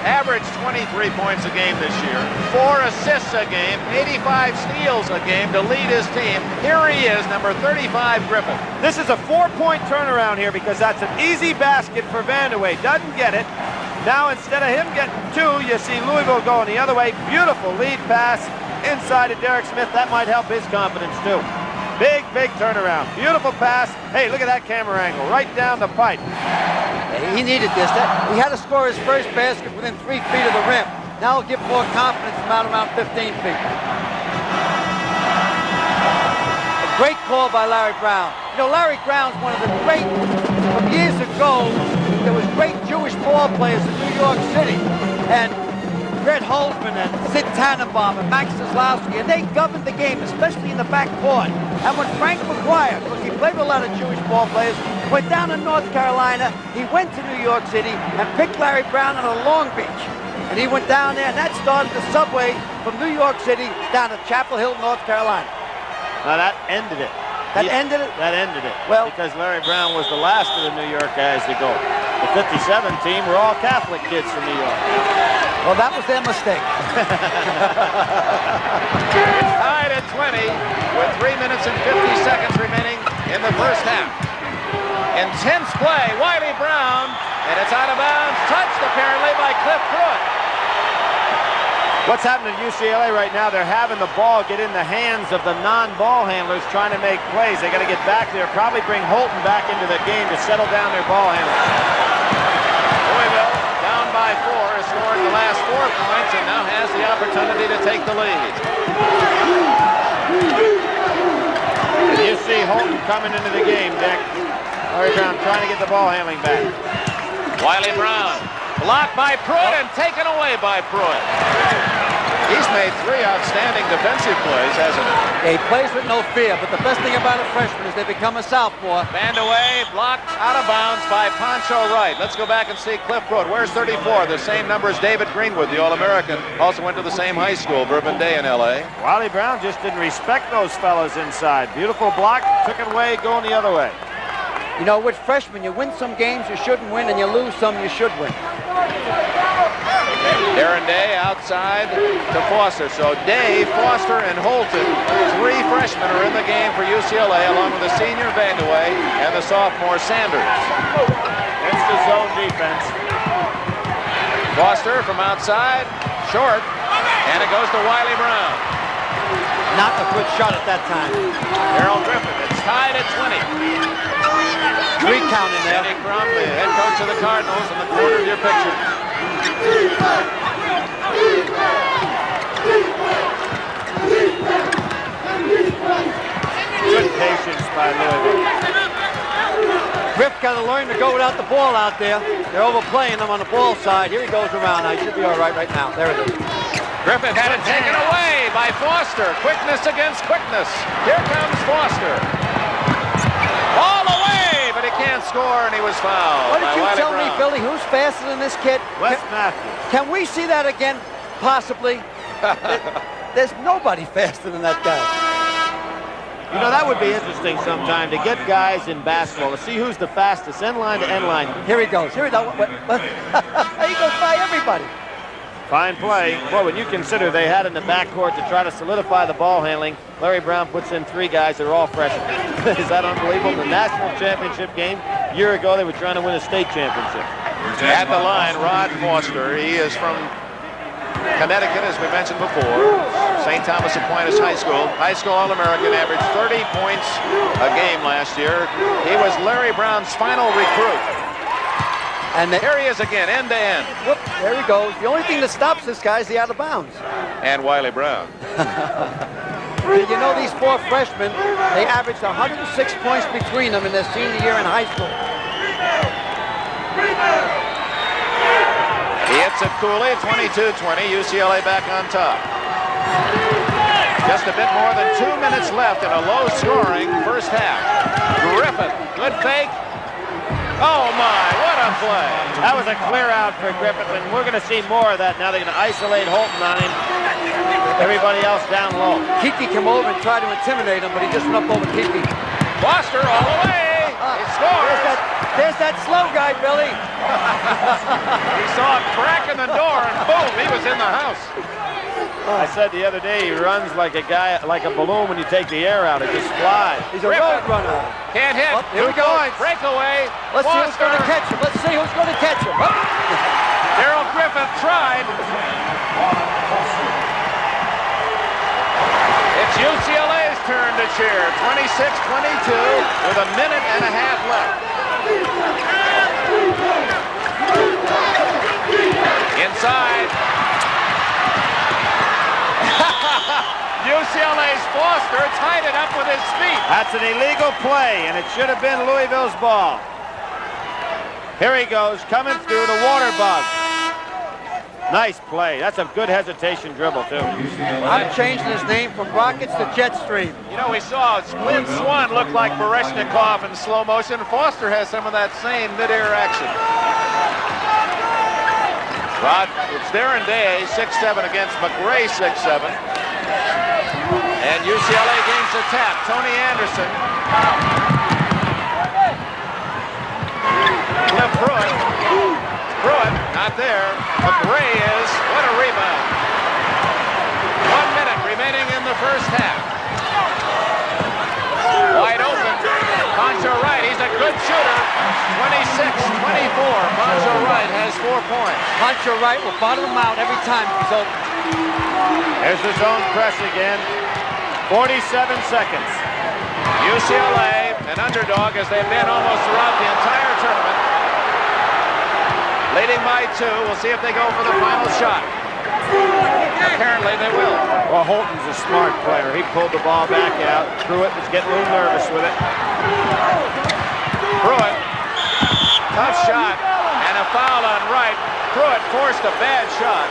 averaged 23 points a game this year, 4 assists a game, 85 steals a game to lead his team. Here he is, number 35, Griffith. This is a 4-point turnaround here because that's an easy basket for Vandeweghe. Doesn't get it. Now instead of him getting 2, you see Louisville going the other way. Beautiful lead pass inside of Derek Smith. That might help his confidence too. Big, big turnaround. Beautiful pass. Hey, look at that camera angle. Right down the pipe. He needed this. He had to score his first basket within 3 feet of the rim. Now he'll give more confidence from out around 15 feet. A great call by Larry Brown. You know, Larry Brown's one of the great, from years ago, there was great Jewish ball players in New York City. And Red Holzman and Sid Tannenbaum and Max Zaslowski, and they governed the game, especially in the backcourt. And when Frank McGuire, because he played with a lot of Jewish ball players, went down to North Carolina, he went to New York City and picked Larry Brown out of Long Beach. And he went down there, and that started the subway from New York City down to Chapel Hill, North Carolina. Now that ended it. That ended it? That ended it. Well, because Larry Brown was the last of the New York guys to go. The 57 team were all Catholic kids from New York. Well, that was their mistake. It's tied at 20 with 3 minutes and 50 seconds remaining in the first half. Intense play, Wiley Brown, and it's out of bounds. Touched apparently by Cliff Pruitt. What's happening at UCLA right now, they're having the ball get in the hands of the non-ball handlers trying to make plays. They got to get back there, probably bring Holton back into the game to settle down their ball handlers. Louisville, down by 4, has scored the last 4 points and now has the opportunity to take the lead. And you see Holton coming into the game, Dick. Larry Brown trying to get the ball handling back. Wiley Brown, blocked by Pruitt and taken away by Pruitt. He's made 3 outstanding defensive plays, hasn't he? Yeah, he plays with no fear, but the best thing about a freshman is they become a sophomore. Vandeweghe blocked out of bounds by Pancho Wright. Let's go back and see Cliff Pruitt. Where's 34? The same number as David Greenwood, the All-American. Also went to the same high school, Bourbon Day in L.A. Wiley Brown just didn't respect those fellas inside. Beautiful block, took it away, going the other way. You know, with freshmen, you win some games you shouldn't win, and you lose some you should win. Darren Day outside to Foster. So Day, Foster, and Holton, 3 freshmen are in the game for UCLA, along with the senior Vandeweghe and the sophomore Sanders. It's the zone defense. Foster from outside, short, and it goes to Wiley Brown. Not a good shot at that time. Harold Griffith, it's tied at 20. 3 count in there. Eddie Crum, the head coach of the Cardinals, in the corner of your picture. Good patience by Louisville. Griff got to learn to go without the ball out there. They're overplaying him on the ball side. Here he goes around. I should be all right now. There it is. Griffith had it taken away by Foster. Quickness against quickness. Here comes Foster. All the way, but he can't score, and he was fouled. What did you Wiley tell Brown. me, Billy? Who's faster than this kid? Wes Matthews. Can we see that again? Possibly. There's nobody faster than that guy. You know, that would be interesting sometime to get guys in basketball to see who's the fastest end line to end line. Here he goes. Here he goes. He goes by everybody. Fine play. Boy, when you consider they had in the backcourt to try to solidify the ball handling, Larry Brown puts in 3 guys that are all freshmen. Is that unbelievable? The national championship game, a year ago, they were trying to win a state championship. At the line, Rod Foster. He is from Connecticut, as we mentioned before. St. Thomas Aquinas High School. High school All-American, averaged 30 points a game last year. He was Larry Brown's final recruit. And Here he is again, end to end. Whoop, there he goes. The only thing that stops this guy is the out of bounds. And Wiley Brown. You know, these 4 freshmen, they averaged 106 points between them in their senior year in high school. He hits it coolly, 22-20. UCLA back on top. Just a bit more than 2 minutes left in a low-scoring first half. Griffith, good fake. Oh my, what a play. That was a clear out for Griffith, and we're going to see more of that now. They're going to isolate Holton on him. Everybody else down low. Kiki came over and tried to intimidate him, but he just went up over Kiki. Foster all the way. He scores. There's that slow guy, Billy. He saw a crack in the door, and boom, he was in the house. I said the other day, he runs like a guy, like a balloon when you take the air out. It just flies. He's a road runner. Can't hit. Oh, here we go. Breakaway. Let's see who's going to catch him. Let's see who's going to catch him. Oh. Darrell Griffith tried. It's UCLA's turn to cheer. 26-22 with a minute and a half left. Inside. UCLA's Foster tied it up with his feet. That's an illegal play, and it should have been Louisville's ball. Here he goes, coming through the water bug. Nice play. That's a good hesitation dribble, too. I'm changing his name from Rockets to Jetstream. You know, we saw Lynn Swan look like Bareshnikov in slow motion. Foster has some of that same midair action. Rod, it's Darren Day, 6'7" against McRae, 6'7". And UCLA gains the tap. Tony Anderson. Cliff Pruitt. Pruitt, not there. McRae is. What a rebound. 1 minute remaining in the first half. Wide open. Pancho Wright, he's a good shooter. 26-24. Pancho Wright has 4 points. Pancho Wright will bottom him out every time he's open. There's the zone press again. 47 seconds. UCLA, an underdog as they've been almost throughout the entire tournament. Leading by 2. We'll see if they go for the final shot. Apparently they will. Well, Holton's a smart player. He pulled the ball back out. Pruitt was getting a little nervous with it. Pruitt, tough shot, and a foul on Wright. Pruitt forced a bad shot,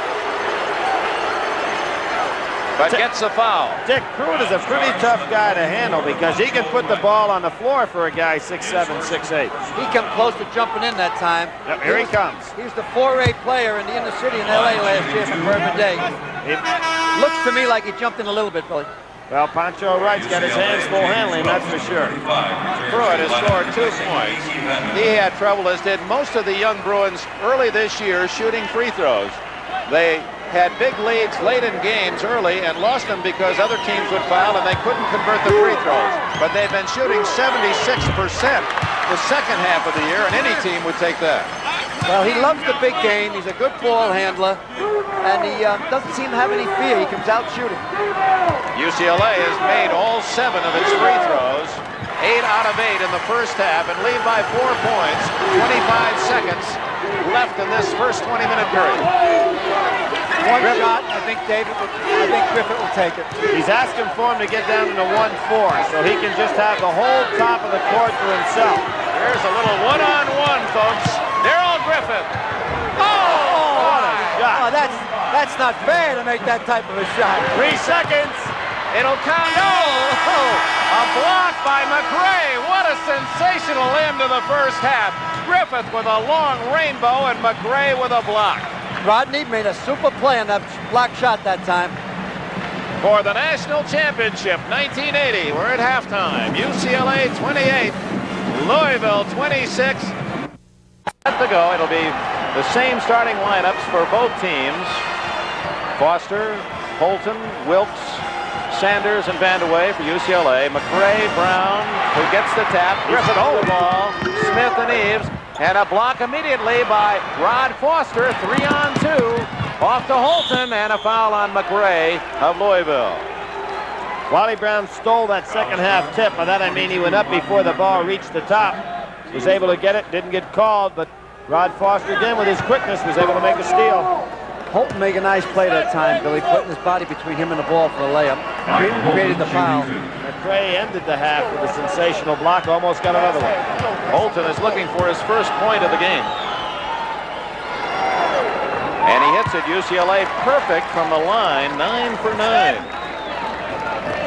but gets the foul. Dick, Pruitt is a pretty tough guy to handle because he can put the ball on the floor for a guy 6'7", 6'8". He came close to jumping in that time. Yep, here he comes. He's the 4A player in the inner city in LA last year for Urban Day. Looks to me like he jumped in a little bit, Billy. Well, Pancho Wright's got his hands full handling, that's for sure. Pruitt has scored 2 points. He had trouble, as did most of the young Bruins early this year, shooting free throws. They had big leads late in games early and lost them because other teams would foul and they couldn't convert the free throws. But they've been shooting 76% the second half of the year, and any team would take that. Well, he loves the big game. He's a good ball handler, and he doesn't seem to have any fear. He comes out shooting. UCLA has made all 7 of its free throws, 8 out of 8 in the first half, and lead by 4 points, 25 seconds left in this first 20-minute period. One shot, I think Griffith will take it. He's asking for him to get down to the 1-4, so he can just have the whole top of the court to himself. Here's a little one-on-one, folks. Darryl Griffith. Oh, what a shot. Oh, that's not fair to make that type of a shot. 3 seconds. It'll count. Oh, a block by McRae. What a sensational end to the first half. Griffith with a long rainbow and McRae with a block. Rodney made a super play on that block shot that time. For the national championship, 1980, we're at halftime. UCLA 28, Louisville 26. To go, it'll be the same starting lineups for both teams. Foster, Holton, Wilkes, Sanders, and Vandeweghe for UCLA. McRae, Brown, who gets the tap. Griffith on the ball. Smith and Eves. And a block immediately by Rod Foster. 3-on-2. Off to Holton, and a foul on McRae of Louisville. Wally Brown stole that second half tip. By that I mean he went up before the ball reached the top. Was able to get it, didn't get called, but Rod Foster again with his quickness was able to make a steal. Holton made a nice play that time, Billy, putting his body between him and the ball for a layup. Created the foul. McRae ended the half with a sensational block, almost got another one. Holton is looking for his first point of the game. And he hits it. UCLA perfect from the line, 9 for 9.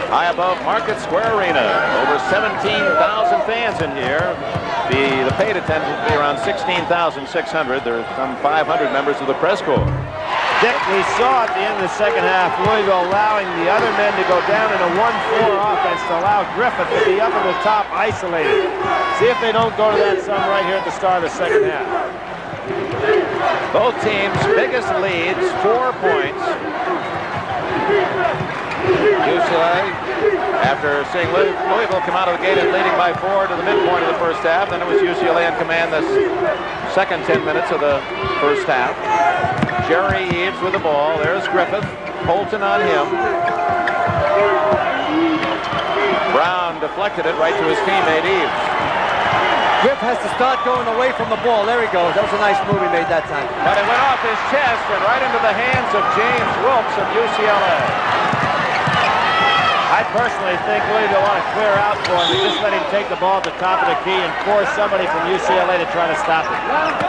High above Market Square Arena. Over 17,000 fans in here. The paid attendance will be around 16,600. There are some 500 members of the press corps. Dick, we saw at the end of the second half, Louisville allowing the other men to go down in a 1-4 offense to allow Griffith to be up in the top isolated. See if they don't go to that some right here at the start of the second half. Both teams' biggest leads, 4 points. UCLA, after seeing Louisville come out of the gate and leading by 4 to the midpoint of the first half, then it was UCLA in command the second 10 minutes of the first half. Jerry Eves with the ball. There's Griffith. Holton on him. Brown deflected it right to his teammate Eves. Griff has to start going away from the ball. There he goes. That was a nice move he made that time. But it went off his chest and right into the hands of James Wilkes of UCLA. I personally think Louisville want to clear out for him and just let him take the ball at the top of the key and force somebody from UCLA to try to stop it.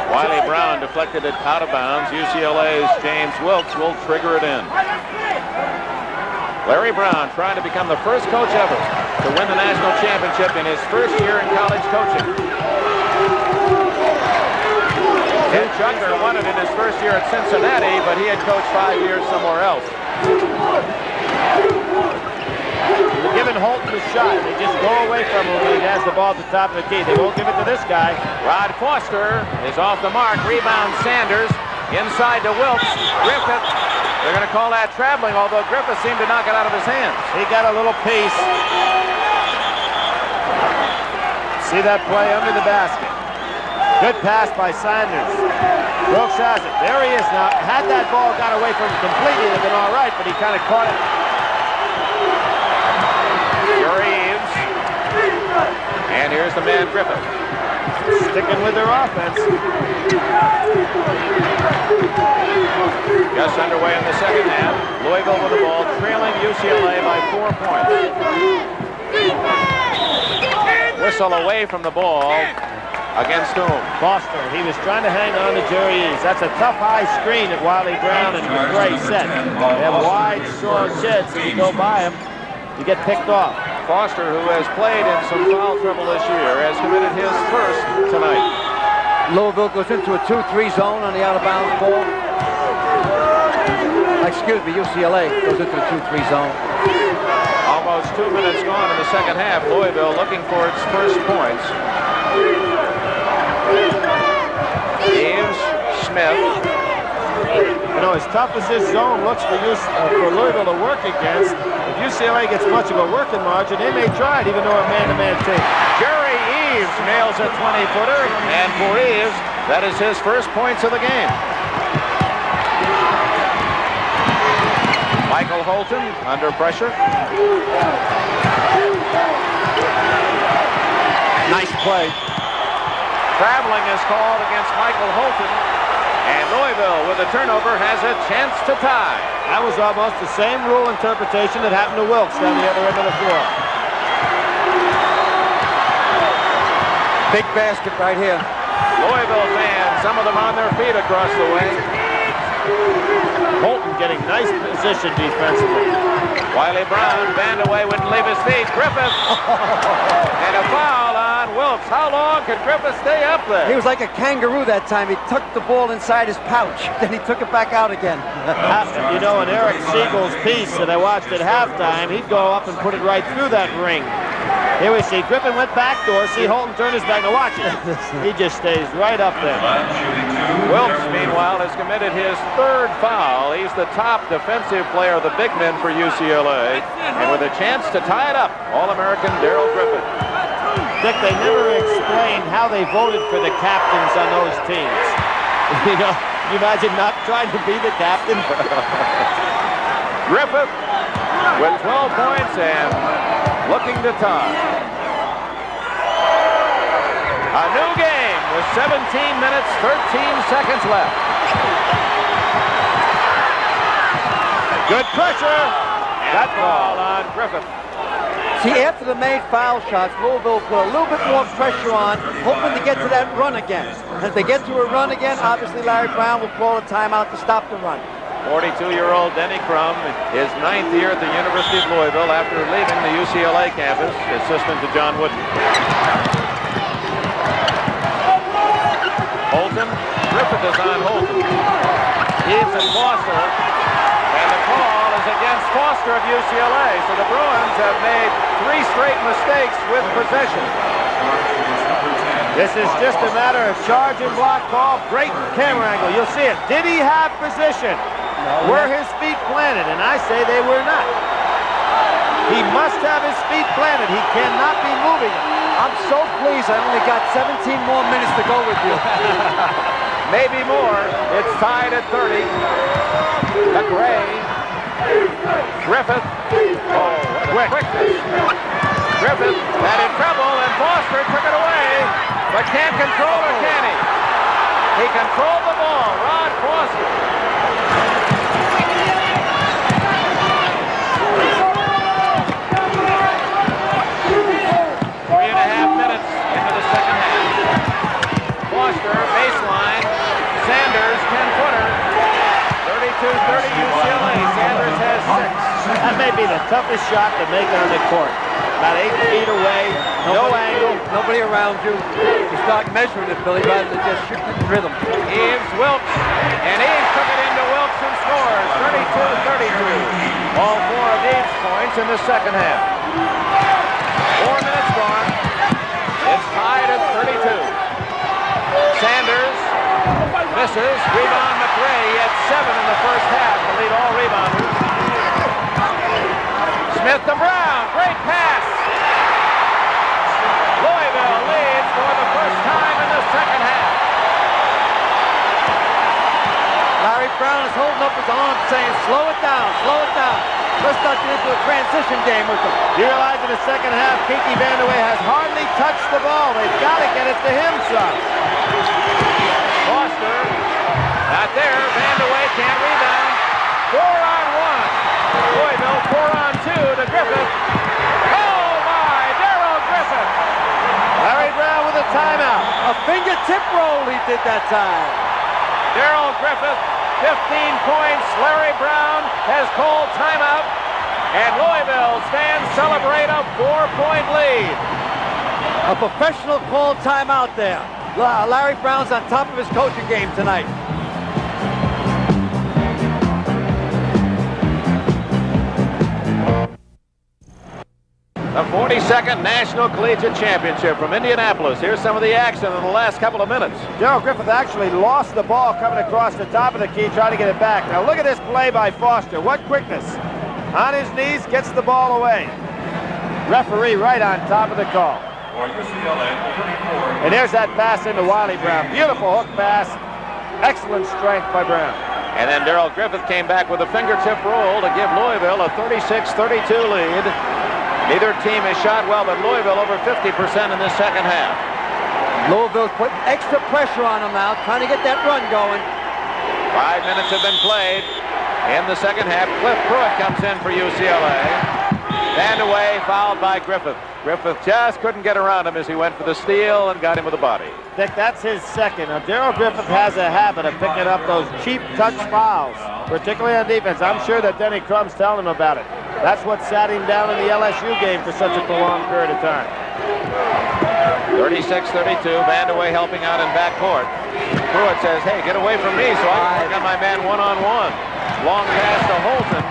Wiley Brown deflected it out of bounds. UCLA's James Wilkes will trigger it in. Larry Brown trying to become the first coach ever to win the national championship in his first year in college coaching. Ed Chucker won it in his first year at Cincinnati, but he had coached 5 years somewhere else. They're giving Holton a shot. They just go away from him when he has the ball at the top of the key. They won't give it to this guy. Rod Foster is off the mark. Rebound Sanders. Inside to Wilkes. Griffith. They're going to call that traveling, although Griffith seemed to knock it out of his hands. He got a little piece. See that play under the basket. Good pass by Sanders. Wilkes has it. There he is now. Had that ball got away from him completely, it would have been all right, but he kind of caught it. Eves. And here's the man Griffith. Sticking with their offense. Just underway in the second half. Louisville with the ball, trailing UCLA by 4 points. Whistle away from the ball. Against whom? Foster. He was trying to hang on to Jerry Eves. That's a tough high screen that Wiley Brown and McRae set. They have wide, strong kids. If you go by them, you get picked off. Foster, who has played in some foul trouble this year, has committed his first tonight. Louisville goes into a 2-3 zone on the out-of-bounds ball. Excuse me, UCLA goes into the 2-3 zone. Almost 2 minutes gone in the second half. Louisville looking for its first points. Eves, Smith. You know, as tough as this zone looks for Louisville to work against, if UCLA gets much of a working margin, they may try it, even though a man-to-man team. Jerry Eves nails a 20-footer, and for Eves, that is his first points of the game. Michael Holton under pressure. Nice play. Traveling is called against Michael Holton, and Louisville with a turnover has a chance to tie. That was almost the same rule interpretation that happened to Wilkes down the other end of the floor. Big basket right here. Louisville fans, some of them on their feet across the way. Holton getting nice position defensively. Wiley Brown, Vandaway wouldn't leave his feet. Griffith, and a foul on Wilkes. How long could Griffith stay up there? He was like a kangaroo that time. He tucked the ball inside his pouch, then he took it back out again. You know, in Eric Siegel's piece that I watched at halftime, he'd go up and put it right through that ring. Here we see Griffin went backdoor. See Holton turn his back. Now watch it. He just stays right up there. Wilkes, meanwhile, has committed his third foul. He's the top defensive player of the big men for UCLA. And with a chance to tie it up, All-American Darrell Griffith. Dick, they never explained how they voted for the captains on those teams. You know, you imagine not trying to be the captain? Griffith with 12 points and looking to tie. A new game with 17 minutes, 13 seconds left. Good pressure. That ball on Griffith. See, after the made foul shots, Louisville put a little bit more pressure on, hoping to get to that run again. And if they get to a run again, obviously Larry Brown will call a timeout to stop the run. 42-year-old Denny Crum, his 9th year at the University of Louisville after leaving the UCLA campus, assistant to John Wooden. Holton, Griffith is on Holton. Eves and Foster, and the call is against Foster of UCLA, so the Bruins have made 3 straight mistakes with possession. This is just a matter of charge and block call. Great camera angle. You'll see it. Did he have position? Were his feet planted? And I say they were not. He must have his feet planted. He cannot be moving them. I'm so pleased I only got 17 more minutes to go with you. Maybe more. It's tied at 30. McRae. Griffith. Oh, what a quickness. Griffith had in trouble, and Foster took it away, but can't control it, can he? He controlled the ball. Rod Foster. Foster, baseline, Sanders, 10-footer, 32-30 UCLA, Sanders has 6. That may be the toughest shot to make on the court. About 8 feet away, no angle. Nobody around you. You start measuring it, Billy, rather than just shooting it in rhythm. Eves, Wilkes, and Eves took it into Wilkes and scores, 32-32. All 4 of Eves' points in the second half. 4 minutes gone. It's tied at 32. Sanders misses. Rebound McRae. He had 7 in the first half to lead all rebounders. Smith to Brown. Great pass. Louisville leads for the first time in the second half. Larry Brown is holding up his arm saying, slow it down, slow it down. Let's not get into a transition game with them. You realize in the second half, Kiki Vandaway has hardly touched the ball. They've got to get it to him, son. Foster, not there. Vandaway can't rebound. 4-on-1. Louisville 4-on-2 to Griffith. Oh my, Darrell Griffith. Larry Brown with a timeout. A fingertip roll he did that time. Darrell Griffith, 15 points. Larry Brown has called timeout. And Louisville stands celebrate a 4-point lead. A professional called timeout there. Larry Brown's on top of his coaching game tonight. The 42nd National Collegiate Championship from Indianapolis. Here's some of the action in the last couple of minutes. Daryl Griffith actually lost the ball coming across the top of the key, trying to get it back. Now look at this play by Foster. What quickness. On his knees, gets the ball away. Referee right on top of the call. And there's that pass into Wiley Brown. Beautiful hook pass. Excellent strength by Brown. And then Daryl Griffith came back with a fingertip roll to give Louisville a 36-32 lead. Neither team has shot well, but Louisville over 50% in this second half. Louisville's put extra pressure on them now, trying to get that run going. 5 minutes have been played in the second half. Cliff Pruitt comes in for UCLA. Vandaway fouled by Griffith. Griffith just couldn't get around him as he went for the steal and got him with the body. Dick, that's his second. Now, Daryl Griffith has a habit of picking up those cheap touch fouls, particularly on defense. I'm sure that Denny Crum's telling him about it. That's what sat him down in the LSU game for such a prolonged period of time. 36-32, Vandaway helping out in backcourt. Pruitt says, hey, get away from me so I can work on my man one-on-one. Long pass to Holton.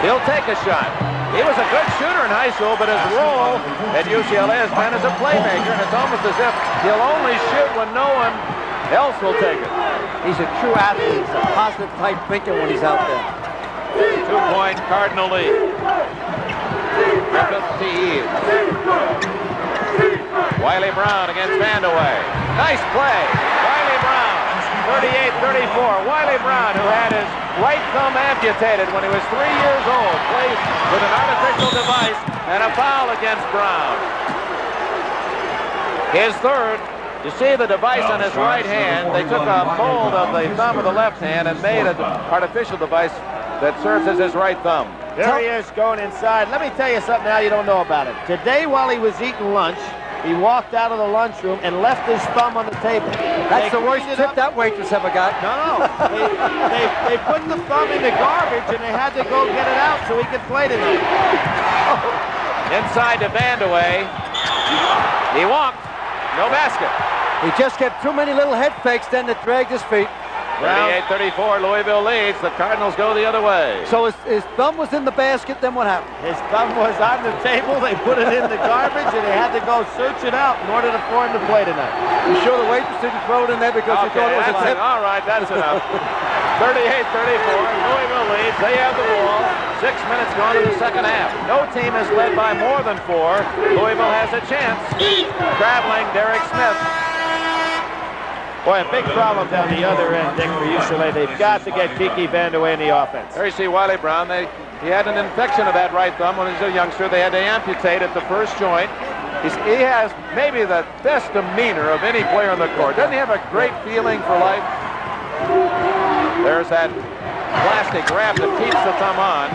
He'll take a shot. He was a good shooter in high school, but his role at UCLA has been as a playmaker, and it's almost as if he'll only shoot when no one else will take it. He's a true athlete. He's a positive type thinker when he's out there. 2-point Cardinal lead. Griffith to Eves. Wiley Brown against Vandaway. Nice play. Wiley Brown, 38-34. Wiley Brown, who had his right thumb amputated when he was 3 years old, plays with an artificial device and a foul against Brown. His third. You see the device on his right hand. They took a mold of the thumb of the left hand and made an artificial device that serves as his right thumb. There he is going inside. Let me tell you something now you don't know about it. Today, while he was eating lunch, he walked out of the lunchroom and left his thumb on the table. That's the worst tip that waitress ever got. No. They put the thumb in the garbage and they had to go get it out so he could play tonight. Inside to Vandaway. He walked. No basket. He just kept too many little head fakes then that dragged his feet. 38-34, Louisville leads. The Cardinals go the other way. So his thumb was in the basket, then what happened? His thumb was on the table. They put it in the garbage, and they had to go search it out in order for him to play tonight. You sure the waitress didn't throw it in there because he thought it was a tip? All right, that's enough. 38-34, Louisville leads. They have the ball. 6 minutes gone in the second half. No team is led by more than 4. Louisville has a chance. Traveling, Derek Smith. Boy, a big problem down the other end, Dick, for UCLA. They've got to get Kiki Vandaway in the offense. There you see Wiley Brown. He had an infection of that right thumb when he was a youngster. They had to amputate at the first joint. He has maybe the best demeanor of any player on the court. Doesn't he have a great feeling for life? There's that plastic wrap that keeps the thumb on.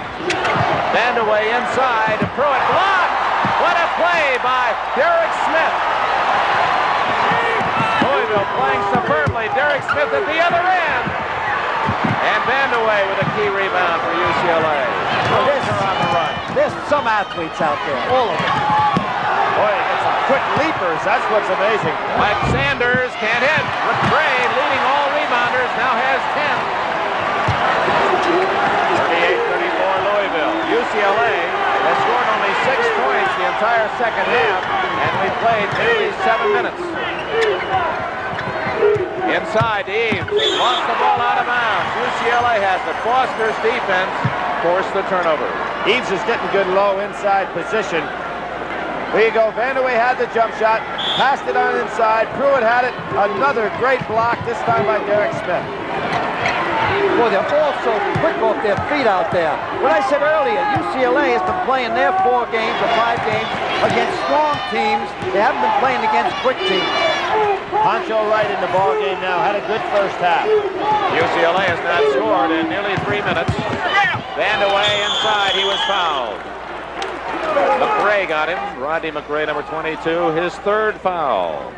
Vandaway inside. Pruitt blocked. What a play by Derek Smith. Louisville playing superbly. Derek Smith at the other end. And Vandaway with a key rebound for UCLA. They're on the run. There's some athletes out there, all of them. Boy, they got some quick leapers. That's what's amazing. Mike Sanders can't hit. McRae, leading all rebounders, now has 10. 38-34 Louisville. UCLA has scored only 6 points the entire second half, and we played nearly 7 minutes. Inside, Eves lost the ball out of bounds. UCLA has it. Foster's defense forced the turnover. Eves is getting good low inside position. There you go. Vandaway had the jump shot, passed it on inside. Pruitt had it. Another great block, this time by Derek Smith. Boy, they're all so quick off their feet out there. What I said earlier, UCLA has been playing their 4 games or 5 games against strong teams. They haven't been playing against quick teams. Poncho Wright in the ball game now. Had a good first half. UCLA has not scored in nearly 3 minutes. Vandaway inside. He was fouled. McRae got him. Rodney McRae, number 22, his 3rd foul.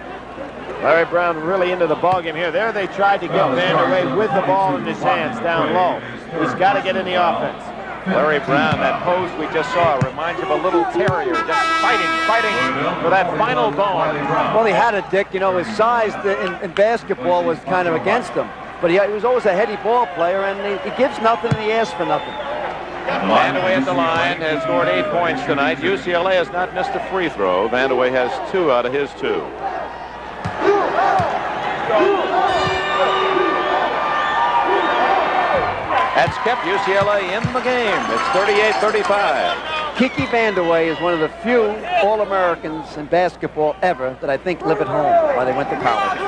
Larry Brown really into the ball game here. There they tried to get Vandaway with the ball in his hands down low. He's got to get in the offense. Larry Brown, that pose we just saw, reminds you of a little terrier, just fighting for that final bone. Well, he had it, Dick. You know, his size in basketball was kind of against him. But he was always a heady ball player, and he gives nothing and he asks for nothing. Vandaway at the line has scored 8 points tonight. UCLA has not missed a free throw. Vandaway has 2 out of his 2. That's kept UCLA in the game. It's 38-35. Kiki Vandaway is one of the few All-Americans in basketball ever that I think live at home while they went to college.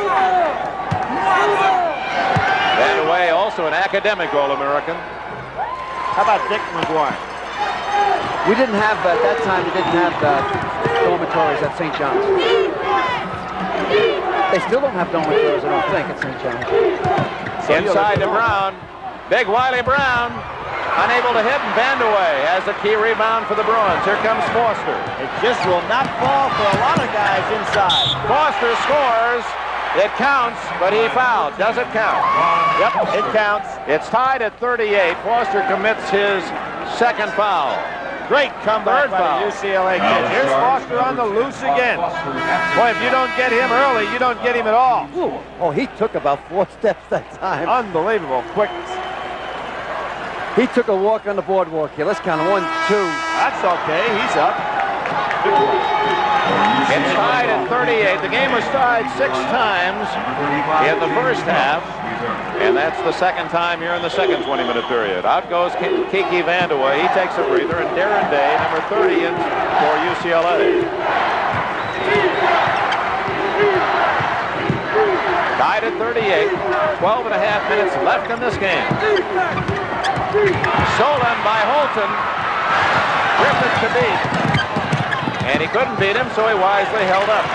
Vandaway also an academic All-American. How about Dick McGuire? We didn't have, at that time, we didn't have dormitories at St. John's. They still don't have dormitories, I don't think, at St. John's. So inside to Brown. Big Wiley Brown. Unable to hit, and Vandaway has a key rebound for the Bruins. Here comes Foster. It just will not fall for a lot of guys inside. Foster scores. It counts, but he fouled. Does it count? Yep, it counts. It's tied at 38. Foster commits his second foul. Great comeback by the UCLA kids. Here's Foster on the loose again. Boy, if you don't get him early, you don't get him at all. Ooh. Oh, he took about 4 steps that time. Unbelievable quickness. He took a walk on the boardwalk here. Let's count 1, 2. That's okay. He's up. It's tied at 38. The game was tied 6 times in the first half, and that's the second time here in the second 20-minute period. Out goes Kiki Vandaway. He takes a breather, and Darren Day, number 30, in for UCLA. Tied at 38. 12 and a half minutes left in this game. Stolen by Holton. Griffith to beat. And he couldn't beat him, so he wisely held up.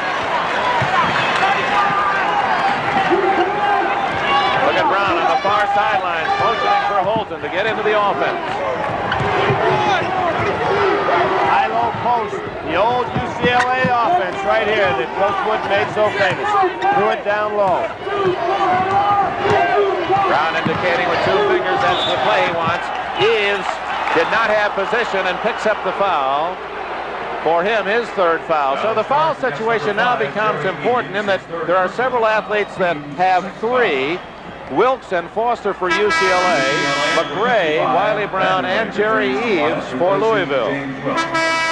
Look at Brown on the far sideline, motioning for Holton to get into the offense. High-low post, the old UCLA offense right here that Coach Wood made so famous. Threw it down low. Brown indicating with 2 fingers that's the play he wants. Eves did not have position and picks up the foul. For him, his 3rd foul. So the foul situation now becomes important in that there are several athletes that have 3. Wilkes and Foster for UCLA, McRae, Wiley Brown, and Jerry Eves for Louisville.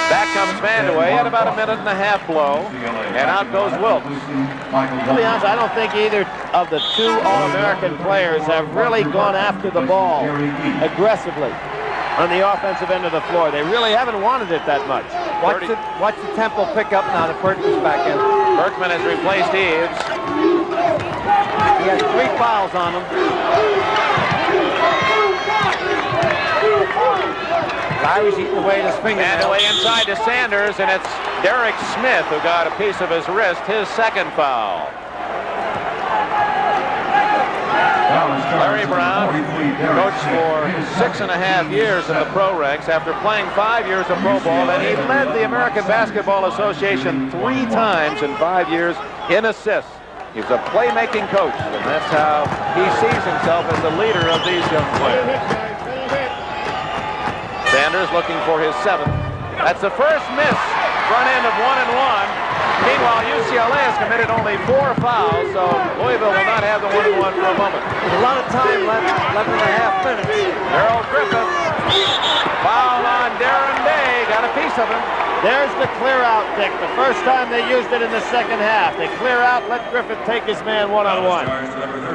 Back comes Vandaway at about a minute and a half blow, and out goes Wilkes. To be honest, I don't think either of the 2 All-American players have really gone after the ball aggressively on the offensive end of the floor. They really haven't wanted it that much. Watch the tempo pick up now. The Berkman's back in. Berkman has replaced Eves. He has 3 fouls on him. Larry's eating away at his finger. Vandaway inside to Sanders, and it's Derek Smith who got a piece of his wrist, his 2nd foul. Larry Brown coached for 6.5 years in the pro ranks after playing 5 years of pro ball, and he led the American Basketball Association 3 times in 5 years in assists. He's a playmaking coach, and that's how he sees himself as the leader of these young players. Sanders looking for his 7th. That's the first miss. Front end of 1 and 1. Meanwhile, UCLA has committed only 4 fouls, so Louisville will not have the 1 and 1 for a moment. There's a lot of time left, 11 and a half minutes. Harold Griffith. Foul on Darren Day. Got a piece of him. There's the clear out, Dick. The first time they used it in the second half. They clear out, let Griffith take his man one-on-one.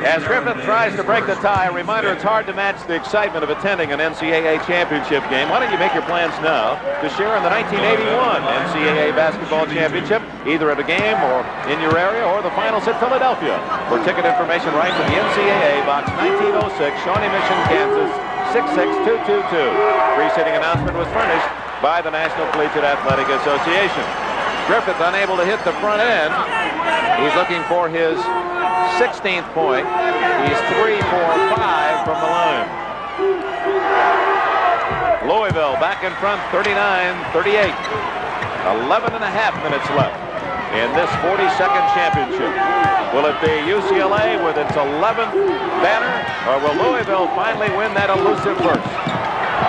As Griffith tries to break the tie, a reminder it's hard to match the excitement of attending an NCAA championship game. Why don't you make your plans now to share in the 1981 NCAA basketball championship, either at a game or in your area or the finals at Philadelphia. For ticket information, write to the NCAA, Box 1906, Shawnee Mission, Kansas, 66222. Preceding announcement was furnished by the National Collegiate Athletic Association. Griffith unable to hit the front end. He's looking for his 16th point. He's 3 for 5 from the line. Louisville back in front, 39-38. 11 and a half minutes left in this 42nd championship. Will it be UCLA with its 11th banner, or will Louisville finally win that elusive first?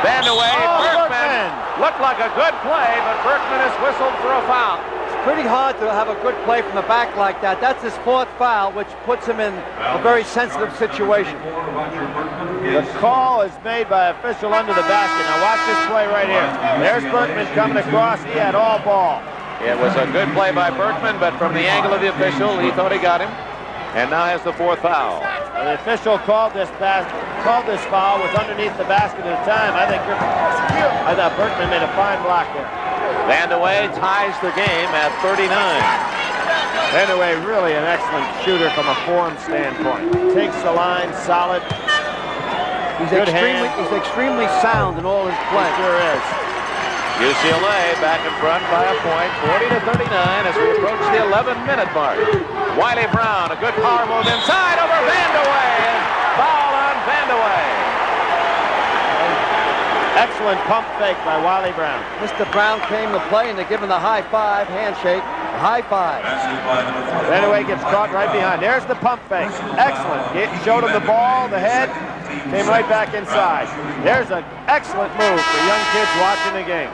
Vandaway, Berkman. Looked like a good play, but Berkman is whistled for a foul. pretty hard to have a good play from the back like that. That's his 4th foul, which puts him in a very sensitive situation. The call is made by official under the basket. Now watch this play right here. There's Berkman coming across. He had all ball. It was a good play by Berkman, but from the angle of the official, he thought he got him. And now has the 4th foul. The official called this foul, was underneath the basket at the time. I thought Berkman made a fine block there. Vandeweghe ties the game at 39. Vandeweghe really an excellent shooter from a form standpoint. Takes the line solid. He's extremely sound in all his play. He sure is. UCLA back in front by a point, 40-39 as we approach the 11-minute mark. Wiley Brown, a good power move inside over Vandeweghe, and foul on Vandeweghe. Excellent pump fake by Wiley Brown. Mr. Brown came to play, and they're giving the high five, handshake, high five. Vandeweghe gets caught right behind. There's the pump fake. Excellent. Showed him the ball, the head, came right back inside. There's an excellent move for young kids watching the game.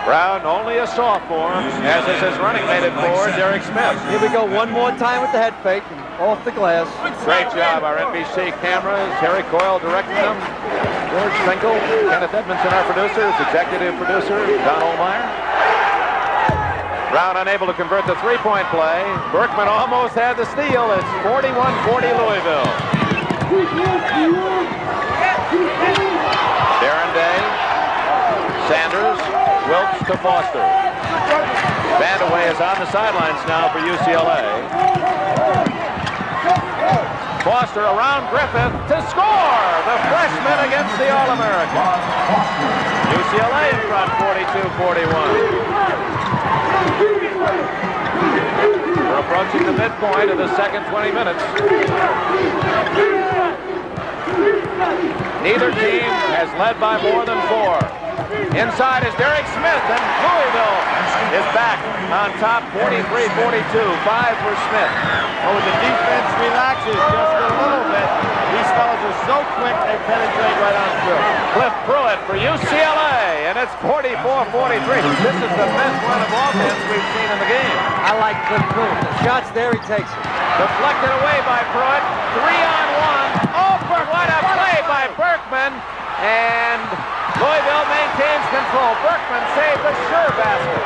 Brown, only a sophomore, as is his running mate at 4, Derek Smith. Here we go one more time with the head fake and off the glass. Great job, our NBC cameras. Terry Coyle directing them. George Finkel, Kenneth Edmondson, our producer, executive producer, Don Ohlmeyer. Brown unable to convert the three-point play. Berkman almost had the steal. It's 41-40 Louisville. Darren Day, Sanders, Wilkes to Foster. Vandeweghe is on the sidelines now for UCLA. Foster around Griffith to score! The freshman against the All-American. UCLA in front, 42-41. We're approaching the midpoint of the second 20 minutes. Neither team has led by more than 4. Inside is Derek Smith, and Louisville is back on top, 43-42, 5 for Smith. Oh, the defense relaxes just a little bit. These fellas are so quick, they penetrate right on through. Cliff Pruitt for UCLA, and it's 44-43. This is the best run of offense we've seen in the game. I like Cliff Pruitt. The shot's there, he takes it. Deflected away by Pruitt. 3-on-1. Oh, what a play by Berkman. And Louisville maintains control. Berkman saved a sure basket.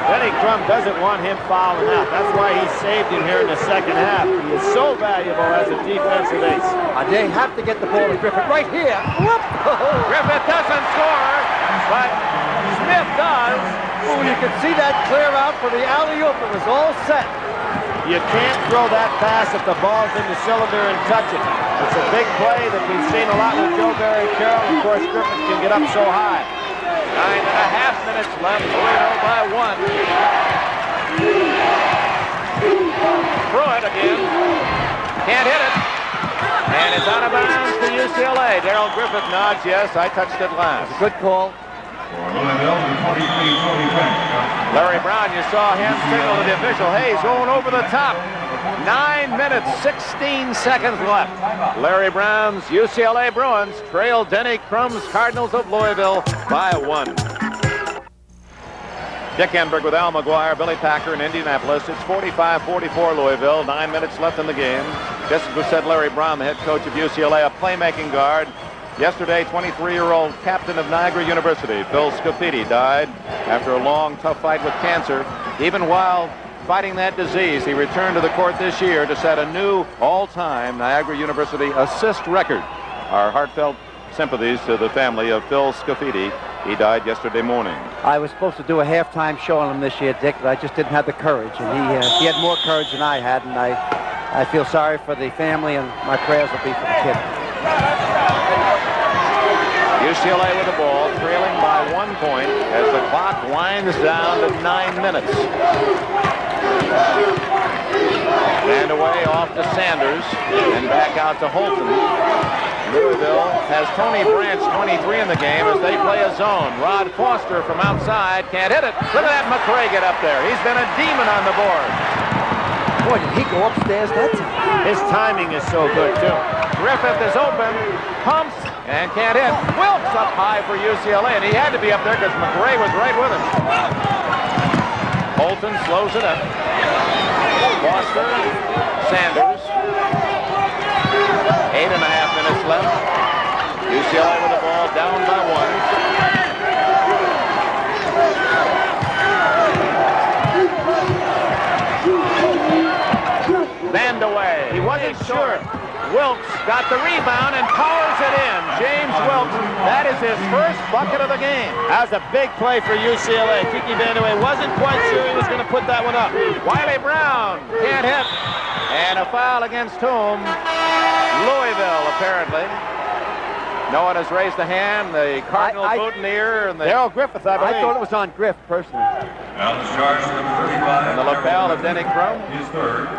Denny Crum doesn't want him fouling out. That's why he saved him here in the second half. He is so valuable as a defensive ace. They have to get the ball to Griffith right here. Whoop. Griffith doesn't score, but Smith does. Oh, you can see that clear out for the alley-oop. It was all set. You can't throw that pass if the ball's in the cylinder and touch it. It's a big play that we've seen a lot with Joe Barry Carroll. Of course, Griffith can get up so high. 9.5 minutes left, Louisville by 1. Pruitt again. Can't hit it. And it's out of bounds to UCLA. Darrell Griffith nods, yes, I touched it last. Good call. Larry Brown, you saw him signal to the official, hey, he's going over the top. 9 minutes, 16 seconds left. Larry Brown's UCLA Bruins trail Denny Crum's Cardinals of Louisville by 1. Dick Enberg with Al McGuire, Billy Packer in Indianapolis. It's 45-44 Louisville, 9 minutes left in the game. Just as we said, Larry Brown, the head coach of UCLA, a playmaking guard. Yesterday, 23-year-old captain of Niagara University, Phil Scafidi, died after a long, tough fight with cancer. Even while fighting that disease, he returned to the court this year to set a new all-time Niagara University assist record. Our heartfelt sympathies to the family of Phil Scafidi. He died yesterday morning. I was supposed to do a halftime show on him this year, Dick, but I just didn't have the courage. And he had more courage than I had, and I feel sorry for the family, and my prayers will be for the kid. UCLA with the ball, trailing by 1 point as the clock winds down to 9 minutes. And away off to Sanders and back out to Holton. Louisville has Tony Branch, 23 in the game as they play a zone. Rod Foster from outside can't hit it. Look at that McRae get up there. He's been a demon on the board. Boy, did he go upstairs that time. His timing is so good, too. Griffith is open, pumps, and can't hit. Wilkes up high for UCLA, and he had to be up there because McRae was right with him. Holton slows it up. Foster, Sanders. 8.5 minutes left. UCLA with the ball down by 1. Vandaway. He wasn't sure. Wilkes got the rebound and powers it in. James Wilkes, that is his first bucket of the game. That was a big play for UCLA. Kiki Vandaway wasn't quite sure he was going to put that one up. Wiley Brown can't hit. And a foul against whom? Louisville, apparently. No one has raised a hand. The Cardinal boutonniere and the Daryl Griffith, I believe. I thought it was on Griff, personally. Now the charge number 35. And the lapel of Denny Crum. His third.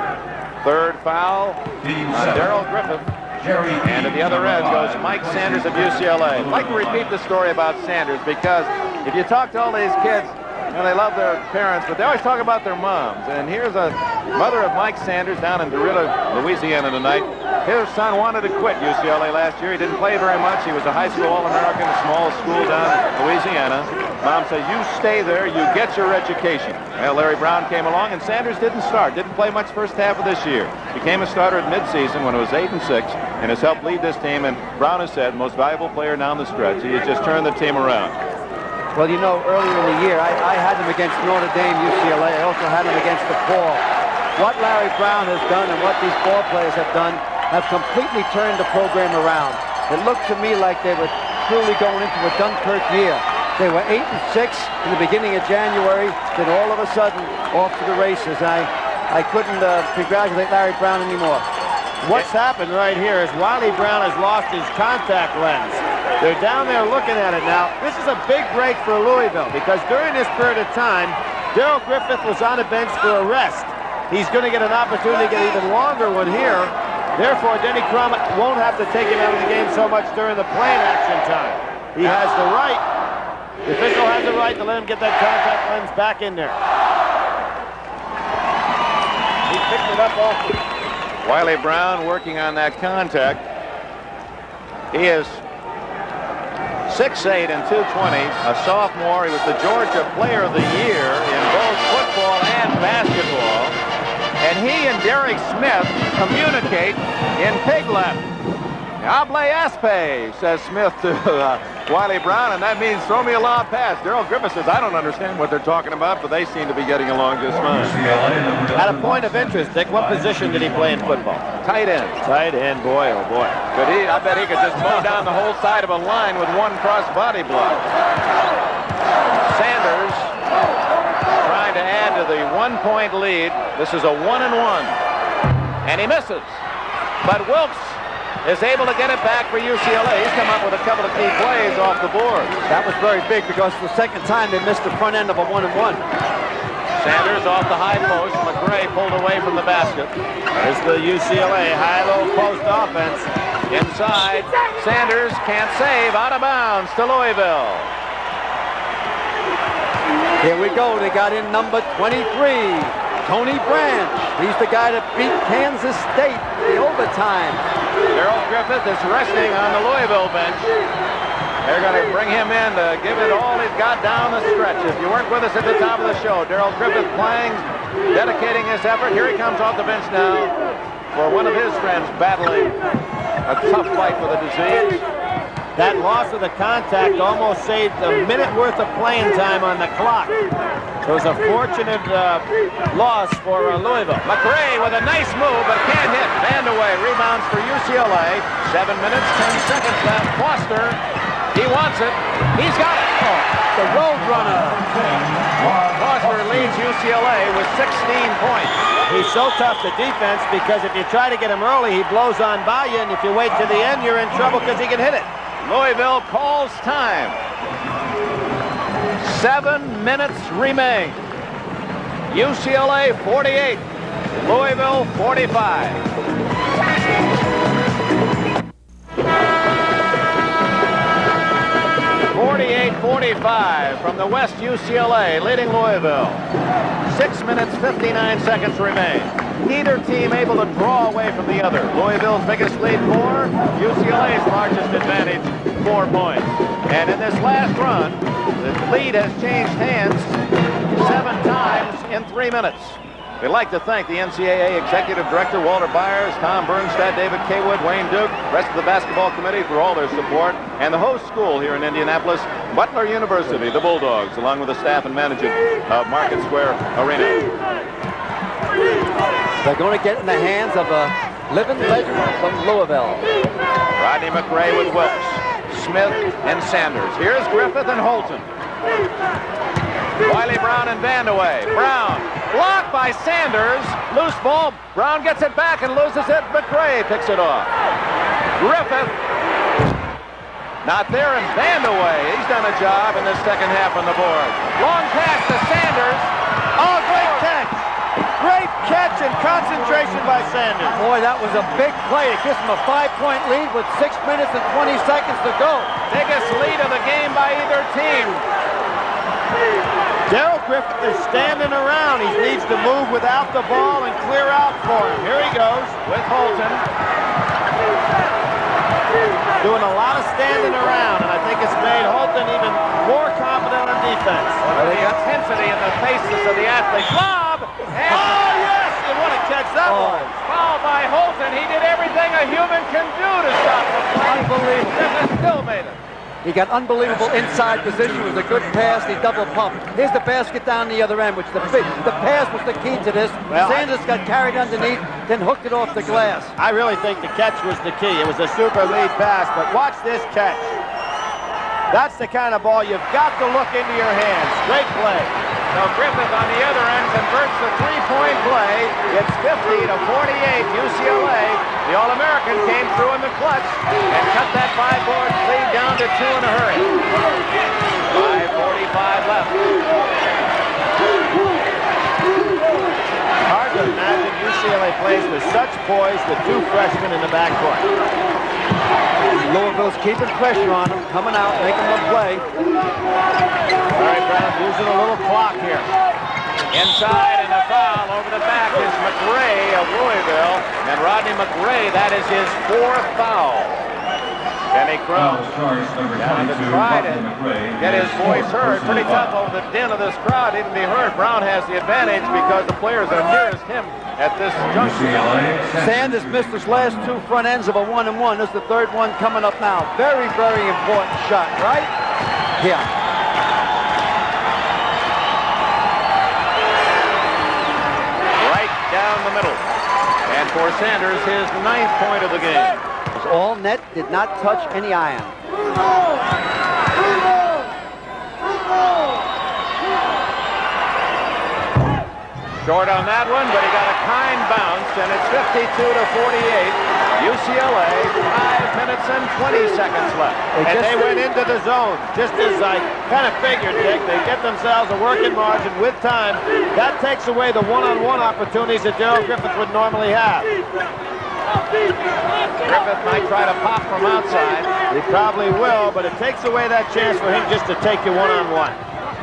Third foul Team on seven. Daryl Griffith. Jerry And at the other end goes Mike Sanders of UCLA. I'd like to repeat the story about Sanders because if you talk to all these kids, you know, they love their parents, but they always talk about their moms. And here's a mother of Mike Sanders down in Deruta, Louisiana tonight. His son wanted to quit UCLA last year. He didn't play very much. He was a high school All-American, a small school down in Louisiana. Mom said, you stay there, you get your education. Well, Larry Brown came along, and Sanders didn't start. Didn't play much first half of this year. Became a starter at midseason when it was 8-6, and has helped lead this team. And Brown has said, most valuable player down the stretch. He has just turned the team around. Well, you know, earlier in the year, I had him against Notre Dame, UCLA. I also had him against DePaul. What Larry Brown has done and what these ball players have done have completely turned the program around. It looked to me like they were truly going into a Dunkirk year. They were 8-6 in the beginning of January, then all of a sudden, off to the races. I couldn't congratulate Larry Brown anymore. What's happened right here is Wiley Brown has lost his contact lens. They're down there looking at it now. This is a big break for Louisville because during this period of time, Daryl Griffith was on the bench for a rest. He's going to get an opportunity to get an even longer one here. Therefore, Denny Crum won't have to take him out of the game so much during the play action time. He has the right, the official has the right to let him get that contact lens back in there. He picked it up off. Wiley Brown working on that contact. He is 6'8" and 220, a sophomore. He was the Georgia Player of the Year in both football and basketball. And he and Derek Smith communicate in pig Latin. Hable aspe, says Smith to Wiley Brown, and that means throw me a lob pass. Daryl Griffith says, I don't understand what they're talking about, but they seem to be getting along just fine. At a point of interest, Dick, what position did he play in football? Tight end. Tight end, boy, oh boy. I bet he could just mow down the whole side of a line with one cross-body block. Sanders trying to add to the 1-point lead. This is a 1-and-1. And he misses. But Wilkes is able to get it back for UCLA. He's come up with a couple of key plays off the board. That was very big because the second time they missed the front end of a 1-and-1. Sanders off the high post. McRae pulled away from the basket. There's the UCLA high-low post offense. Inside, Sanders can't save. Out of bounds to Louisville. Here we go. They got in number 23, Tony Branch. He's the guy that beat Kansas State in the overtime. Daryl Griffith is resting on the Louisville bench. They're going to bring him in to give it all he's got down the stretch. If you weren't with us at the top of the show, Daryl Griffith playing, dedicating his effort. Here he comes off the bench now for one of his friends battling a tough fight with a disease. That loss of the contact almost saved a minute worth of playing time on the clock. It was a fortunate loss for Louisville. McRae with a nice move, but can't hit. Vandaway rebounds for UCLA. 7 minutes, 10 seconds left. Foster, he wants it. He's got it. Oh, The road runner. Foster leads UCLA with 16 points. He's so tough to defense because if you try to get him early, he blows on by you, and if you wait to the end, you're in trouble because he can hit it. Louisville calls time. 7 minutes remain. UCLA 48, Louisville 45. 48-45 from the West UCLA, leading Louisville. 6 minutes, 59 seconds remain. Neither team able to draw away from the other. Louisville's biggest lead 4, UCLA's largest advantage 4 points. And in this last run, the lead has changed hands 7 times in 3 minutes. We'd like to thank the NCAA Executive Director Walter Byers, Tom Bernstadt, David Kaywood, Wayne Duke, rest of the basketball committee for all their support, and the host school here in Indianapolis, Butler University, the Bulldogs, along with the staff and management of Market Square Arena. They're going to get in the hands of a living legend from Louisville. Rodney McRae with Wilkes, Smith, and Sanders. Here's Griffith and Holton. Wiley Brown and Vandeweghe. Brown blocked by Sanders. Loose ball. Brown gets it back and loses it. McRae picks it off. Griffith not there, and Vandeweghe. He's done a job in the second half on the board. Long pass to Sanders. Oh, great catch. Great catch and concentration by Sanders. Boy, that was a big play. It gives him a 5-point lead with 6 minutes and 20 seconds to go. Biggest lead of the game by either team. Darrell Griffith is standing around. He needs to move without the ball and clear out for him. Here he goes With Holton. doing a lot of standing around, and I think it's made Holton even more confident on defense. The intensity in the faces of the athletes. Lob! And Oh, yes! And what a catch that was. foul by Holton. He did everything a human can do to stop the play. Unbelievable. Griffith still made it. He got unbelievable inside position. It was a good pass. He double pumped. Here's the basket down the other end, which the pass was the key to this. Well, Sanders got carried underneath, then hooked it off the glass. I really think the catch was the key. It was a super lead pass, but watch this catch. That's the kind of ball you've got to look into your hands. Great play. So Griffith on the other end converts the three-point play. It's 50 to 48 UCLA. The All-American came through in the clutch and cut that 5-board lead down to 2 in a hurry. 5:45 left. Hard to imagine UCLA plays with such poise with 2 freshmen in the backcourt. Louisville's keeping pressure on him, coming out, making them play. All right, Brown losing a little clock here. Inside and a foul over the back is McRae of Louisville. And Rodney McRae, that is his 4th foul. Kenny Crow down to try to get his voice heard. Pretty tough over the din of this crowd, even to be heard. Brown has the advantage because the players are nearest him at this junction. Sanders missed his last 2 front ends of a 1-and-1. This is the 3rd one coming up now. Very, very important shot, right? Yeah. Right down the middle. And for Sanders, his 9th point of the game. All net, did not touch any iron. Short on that one, but he got a kind bounce, and it's 52 to 48. UCLA, 5 minutes and 20 seconds left. And they went into the zone, just as I kind of figured, Dick. They get themselves a working margin with time. That takes away the one-on-one opportunities that Darrell Griffith would normally have. Griffith might try to pop from outside. He probably will, but it takes away that chance for him just to take you one-on-one.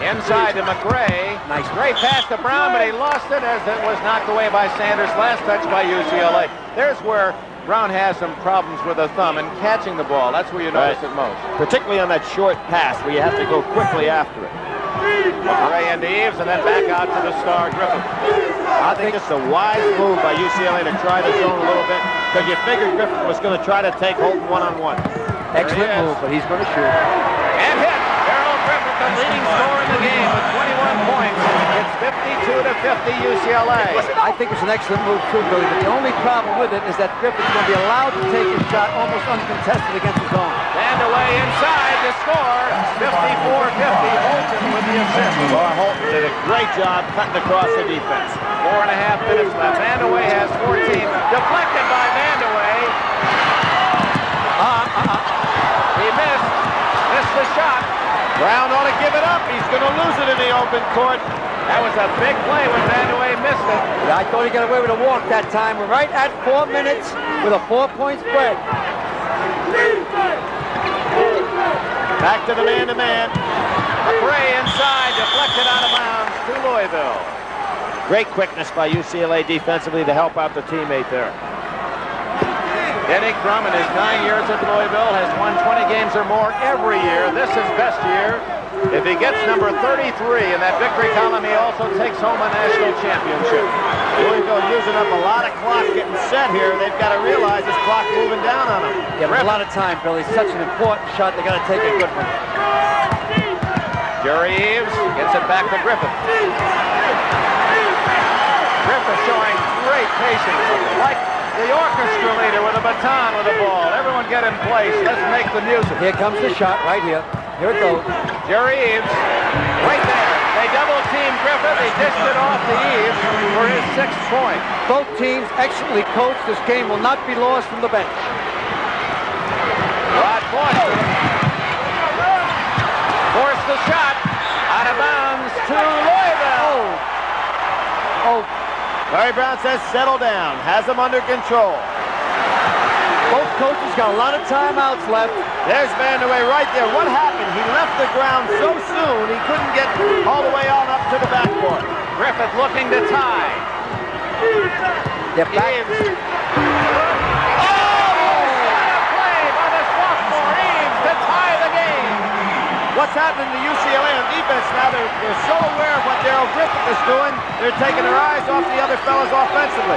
Inside to McRae. Nice. Great pass to Brown, but he lost it as it was knocked away by Sanders. Last touch by UCLA. There's where Brown has some problems with a thumb and catching the ball. That's where you notice it most. Particularly on that short pass where you have to go quickly after it. McRae into Eves and then back out to the star Griffith. I think it's a wise move by UCLA to try the zone a little bit because you figured Griffith was going to try to take Holton one-on-one. Excellent move, but he's going to shoot. And hit. Darrell Griffith, the leading scorer in the game with 21 points. It's 52 to 50 UCLA. I think it's an excellent move too, Billy, but the only problem with it is that Griffith's going to be allowed to take his shot almost uncontested against his own. Vandeweghe inside to score. 54-50. Holton with the assist. Well, Holton did a great job cutting across the defense. 4.5 minutes left. Vandeweghe has 14. Deflected by Vandeweghe. He missed the shot. Brown ought to give it up. He's going to lose it in the open court. That was a big play when Vandeweghe missed it. Yeah, I thought he got away with a walk that time. We're right at 4 minutes with a 4-point spread. Back to the man-to-man. McRae inside, deflected out of bounds to Louisville. Great quickness by UCLA defensively to help out the teammate there. Denny Crum in his 9 years at Louisville has won 20 games or more every year. This is best year. If he gets number 33 in that victory column, he also takes home a national championship. Louisville using up a lot of clock getting set here. They've got to realize this clock moving down on them. Yeah, a lot of time, Billy. Such an important shot. They got to take a good one. Jerry Eves gets it back to Griffith. Griffith showing great patience, like the orchestra leader with a baton with the ball. Everyone get in place. Let's make the music. Here comes the shot right here. Here it goes. Jerry Eves, right there. They double-team Griffith. He dished it off to Eves for his 6th point. Both teams excellently coached. This game will not be lost from the bench. Rod Foster forced the shot out of bounds to Louisville. Oh. Larry Brown says settle down. Has them under control. Both coaches got a lot of timeouts left. There's Vandeweghe right there. What happened? He left the ground so soon he couldn't get all the way on up to the backboard. Griffith looking to tie. They're back. Eves. Play by the sophomore Eves to tie the game. What's happening to UCLA on defense now? They're so aware of what Darrell Griffith is doing. They're taking their eyes off the other fellas offensively.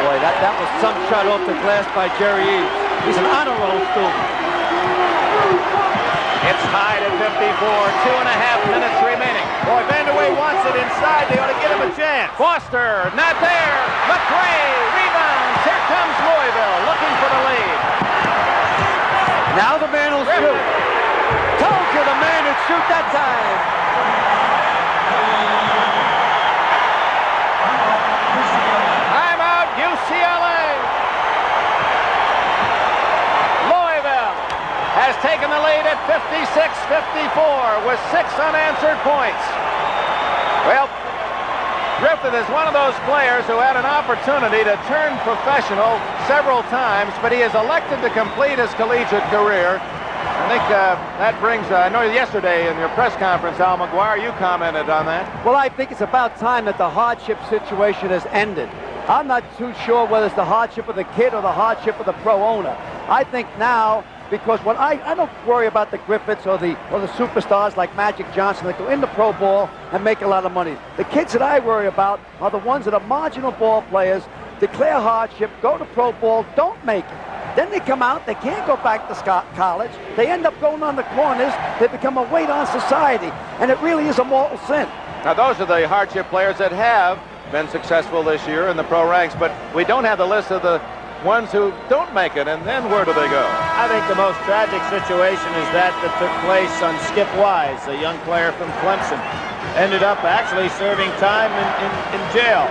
Boy, that was some shot off the glass by Jerry Eves. He's an honor roll student. It's tied at 54, 2.5 minutes remaining. Boy, Vandeweghe wants it inside. They ought to give him a chance. Foster, not there. McRae rebounds. Here comes Louisville looking for the lead. Now the man will shoot. Told you the man would shoot that time. Timeout, UCLA. Louisville has taken the lead at 56-54 with 6 unanswered points. Well, Griffith is one of those players who had an opportunity to turn professional several times, but he has elected to complete his collegiate career. I think that brings, I know yesterday in your press conference, Al McGuire, you commented on that. Well, I think it's about time that the hardship situation has ended. I'm not too sure whether it's the hardship of the kid or the hardship of the pro owner. I think now, because when I don't worry about the Griffiths or the superstars like Magic Johnson that go into pro ball and make a lot of money. The kids that I worry about are the ones that are marginal ball players, declare hardship, go to pro ball, don't make it. Then they come out, they can't go back to college. They end up going on the corners. They become a weight on society. And it really is a mortal sin. Now, those are the hardship players that have been successful this year in the pro ranks, but we don't have the list of the ones who don't make it, and then where do they go? I think the most tragic situation is that took place on Skip Wise, a young player from Clemson. Ended up actually serving time in jail.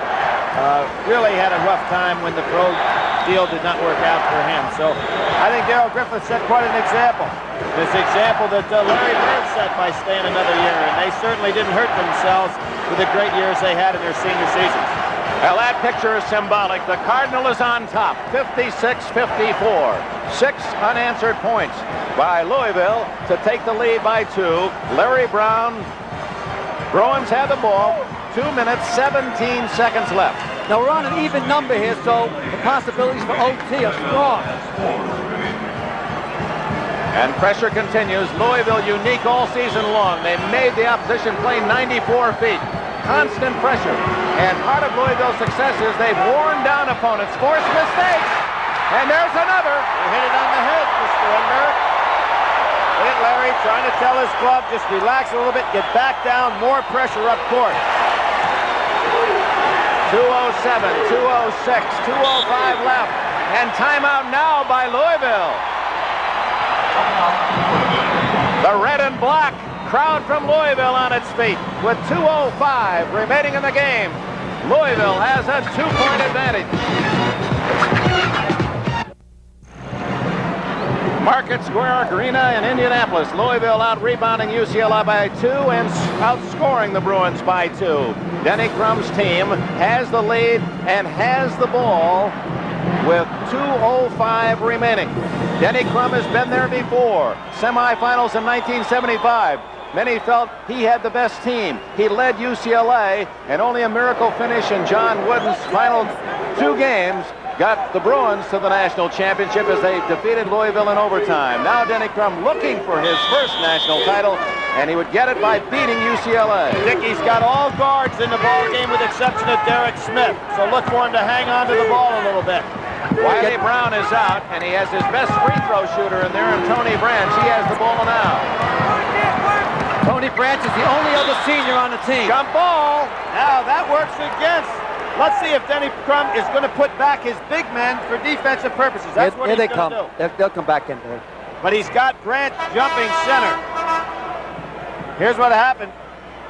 Really had a rough time when the pro deal did not work out for him. So I think Darrell Griffith set quite an example. This example that Larry Bird set by staying another year, and they certainly didn't hurt themselves with the great years they had in their senior seasons. Well, that picture is symbolic. The Cardinal is on top, 56-54. 6 unanswered points by Louisville to take the lead by 2. Larry Brown, Bruins have the ball. 2 minutes, 17 seconds left. Now we're on an even number here, so the possibilities for OT are strong. And pressure continues. Louisville unique all season long. They made the opposition play 94 feet. Constant pressure. And part of Louisville's success is they've worn down opponents, forced mistakes. And there's another. He hit it on the head, Mr. Enberg. Look at Larry trying to tell his club, just relax a little bit, get back down, more pressure up court. 2:07, 2:06, 2:05 left. And timeout now by Louisville. The red and black crowd from Louisville on its feet with 2:05 remaining in the game. Louisville has a 2-point advantage. Market Square Arena in Indianapolis. Louisville out rebounding UCLA by 2 and outscoring the Bruins by 2. Denny Crum's team has the lead and has the ball with 2:05 remaining. Denny Crum has been there before. Semifinals in 1975. Many felt he had the best team. He led UCLA, and only a miracle finish in John Wooden's final 2 games got the Bruins to the national championship as they defeated Louisville in overtime. Now Denny Crum looking for his first national title, and he would get it by beating UCLA. Dickey's got all guards in the ball game with the exception of Derek Smith, so look for him to hang on to the ball a little bit. Wiley Brown is out, and he has his best free throw shooter in there, and Tony Branch. He has the ball now. Tony Branch is the only other senior on the team. Jump ball. Now that works against. Let's see if Denny Crum is going to put back his big men for defensive purposes. That's what he's going to do. They'll come back in there. But he's got Branch jumping center. Here's what happened.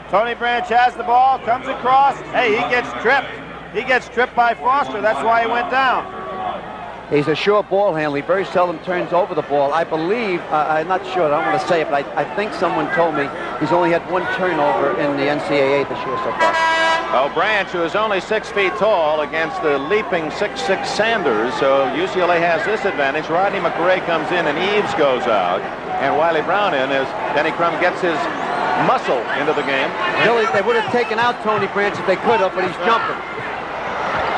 Tony Branch has the ball, comes across. Hey, he gets tripped. He gets tripped by Foster. That's why he went down. He's a sure ball handler. He very seldom turns over the ball. I believe, I'm not sure, I don't want to say it, but I think someone told me he's only had one turnover in the NCAA this year so far. Well, Branch, who is only 6 feet tall against the leaping 6'6" Sanders, so UCLA has this advantage. Rodney McRae comes in and Eves goes out, and Wiley Brown in as Denny Crum gets his muscle into the game. Billy, they would have taken out Tony Branch if they could have, but he's jumping.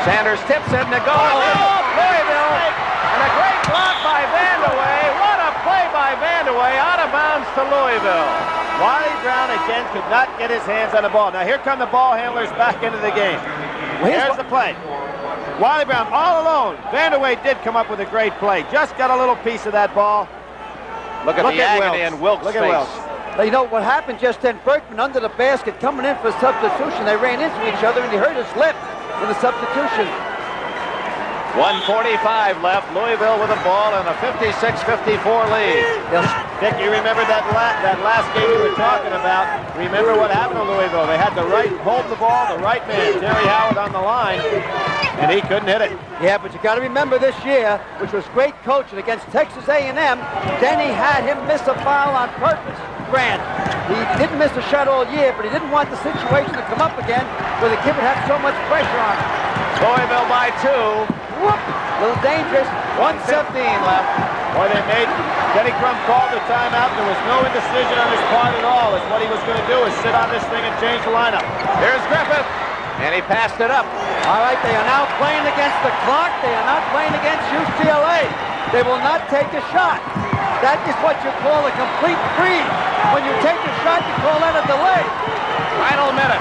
Sanders tips it and it goes. Oh, Louisville! And a great block by Vandeweghe. What a play by Vandeweghe, out of bounds to Louisville. Wiley Brown again could not get his hands on the ball. Now here come the ball handlers back into the game. Here's the play. Wiley Brown all alone. Vandeweghe did come up with a great play. Just got a little piece of that ball. Look at the agony in Wilkes' face. Wilkes. You know what happened just then? Berkman under the basket coming in for substitution. They ran into each other and he hurt his lip in the substitution. 1:45 left. Louisville with the ball and a 56-54 lead. Dick, you remember that last game you were talking about? Remember what happened to Louisville? They had the right, hold the ball, the right man, Terry Howard on the line, and he couldn't hit it. Yeah, but you got to remember this year, which was great coaching against Texas A&M, Denny had him miss a foul on purpose. Grant, he didn't miss a shot all year, but he didn't want the situation to come up again where the kid would have so much pressure on him. Louisville by 2. Whoop, a little dangerous. 1:15 left. Boy, Denny Crum called the timeout. There was no indecision on his part at all. What he was going to do is sit on this thing and change the lineup. Here's Griffith, and he passed it up. All right, they are now playing against the clock. They are not playing against UCLA. They will not take a shot. That is what you call a complete freeze. When you take a shot, you call that a delay. Final minute.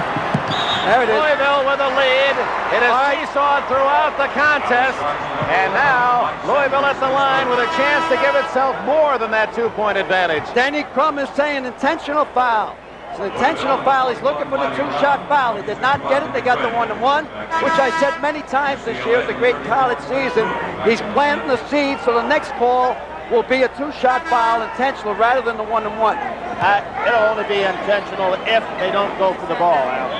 There it is. Louisville with a lead. It is seesawed throughout the contest. And now Louisville at the line with a chance to give itself more than that 2-point advantage. Denny Crum is saying intentional foul. It's an intentional foul. He's looking for the 2-shot foul. He did not get it. They got the 1-1, which I said many times this year. It's a great college season. He's planting the seed, so the next call will be a 2-shot foul, intentional, rather than the 1-1. It'll only be intentional if they don't go for the ball, Al.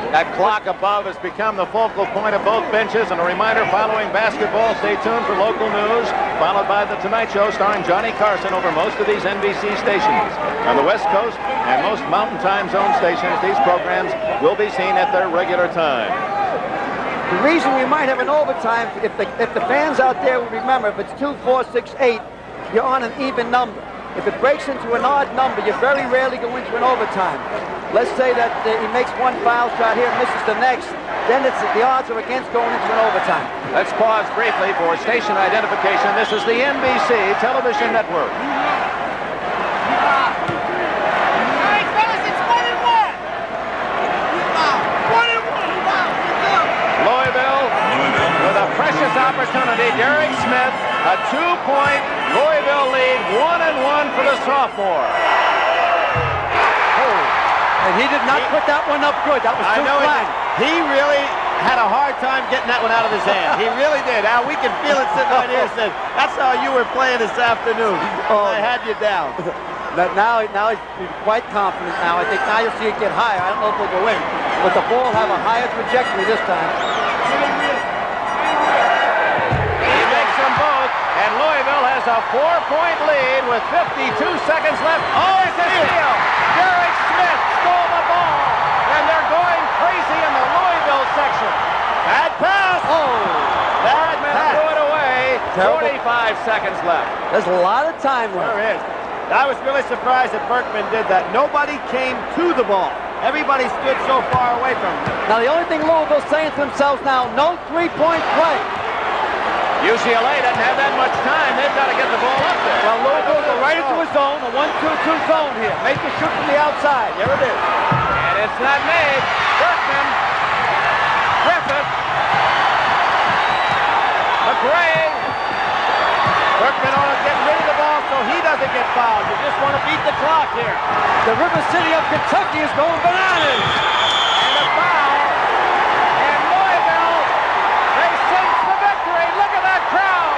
That clock above has become the focal point of both benches. And a reminder, following basketball, stay tuned for local news, followed by The Tonight Show starring Johnny Carson over most of these NBC stations. On the West Coast and most Mountain Time Zone stations, these programs will be seen at their regular time. The reason we might have an overtime, if the fans out there will remember, if it's 2, 4, 6, 8, you're on an even number. If it breaks into an odd number, you very rarely go into an overtime. Let's say that he makes one foul shot here and misses the next, then the odds are against going into an overtime. Let's pause briefly for station identification. This is the NBC Television Network. Louisville with a precious opportunity. Derek Smith, a 2-point Louisville lead, 1-1 for the sophomore. And he did not put that one up good. That was too flat. He really had a hard time getting that one out of his hand. He really did. Al, we can feel it sitting right here. Said, that's how you were playing this afternoon. I had you down. Now he's quite confident now. I think now you'll see it get higher. I don't know if it'll go in. But the ball have a higher trajectory this time. He makes them both, and Louisville has a 4-point lead with 52 seconds left. Oh, it's a steal! Derek Smith stole the ball, and they're going crazy in the Louisville section. Bad pass! Oh! Berkman threw it away. 45 seconds left. There's a lot of time left. There is. I was really surprised that Berkman did that. Nobody came to the ball. Everybody stood so far away from him. Now, the only thing Louisville's saying to themselves now, no 3-point play. UCLA doesn't have that much time. They've got to get the ball up there. Well, Louisville go right into a zone, a 1-2-2 zone here. Make the shoot from the outside. There it is. And it's not made. Berkman. Griffith. McRae. Berkman ought to get rid of the ball so he doesn't get fouled. You just want to beat the clock here. The River City of Kentucky is going bananas. And a foul. And Louisville, they cinch the victory. Look at that crowd.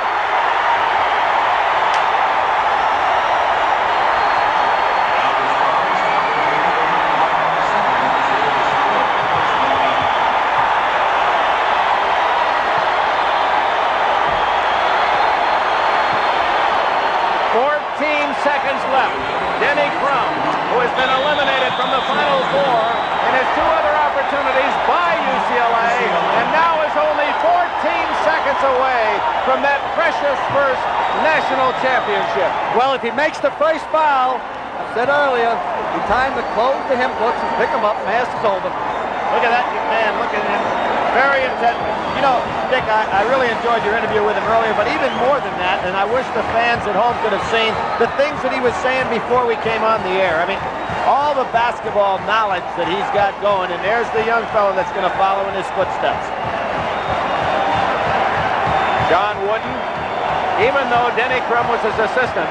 Seconds left. Denny Crum, who has been eliminated from the Final Four in his 2 other opportunities by UCLA, and now is only 14 seconds away from that precious first national championship. Well, if he makes the first foul, I said earlier, it's time to close the hip hooks and pick him up. Mass is over. Look at that man. Look at him. Very intent. You know, Dick, I really enjoyed your interview with him earlier, but even more than that, and I wish the fans at home could have seen the things that he was saying before we came on the air. I mean, all the basketball knowledge that he's got going, and there's the young fellow that's going to follow in his footsteps. John Wooden, even though Denny Crum was his assistant,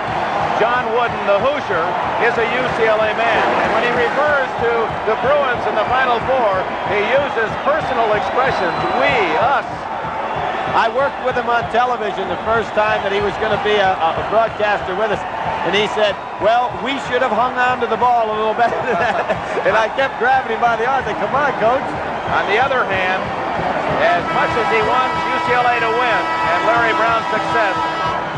John Wooden, the Hoosier, is a UCLA man. And when he refers to the Bruins in the Final Four, he uses personal expressions, we, us. I worked with him on television the first time that he was going to be a broadcaster with us. And he said, well, we should have hung on to the ball a little better than that. And I kept grabbing him by the arm. I said, come on, coach. On the other hand, as much as he wants UCLA to win and Larry Brown's success,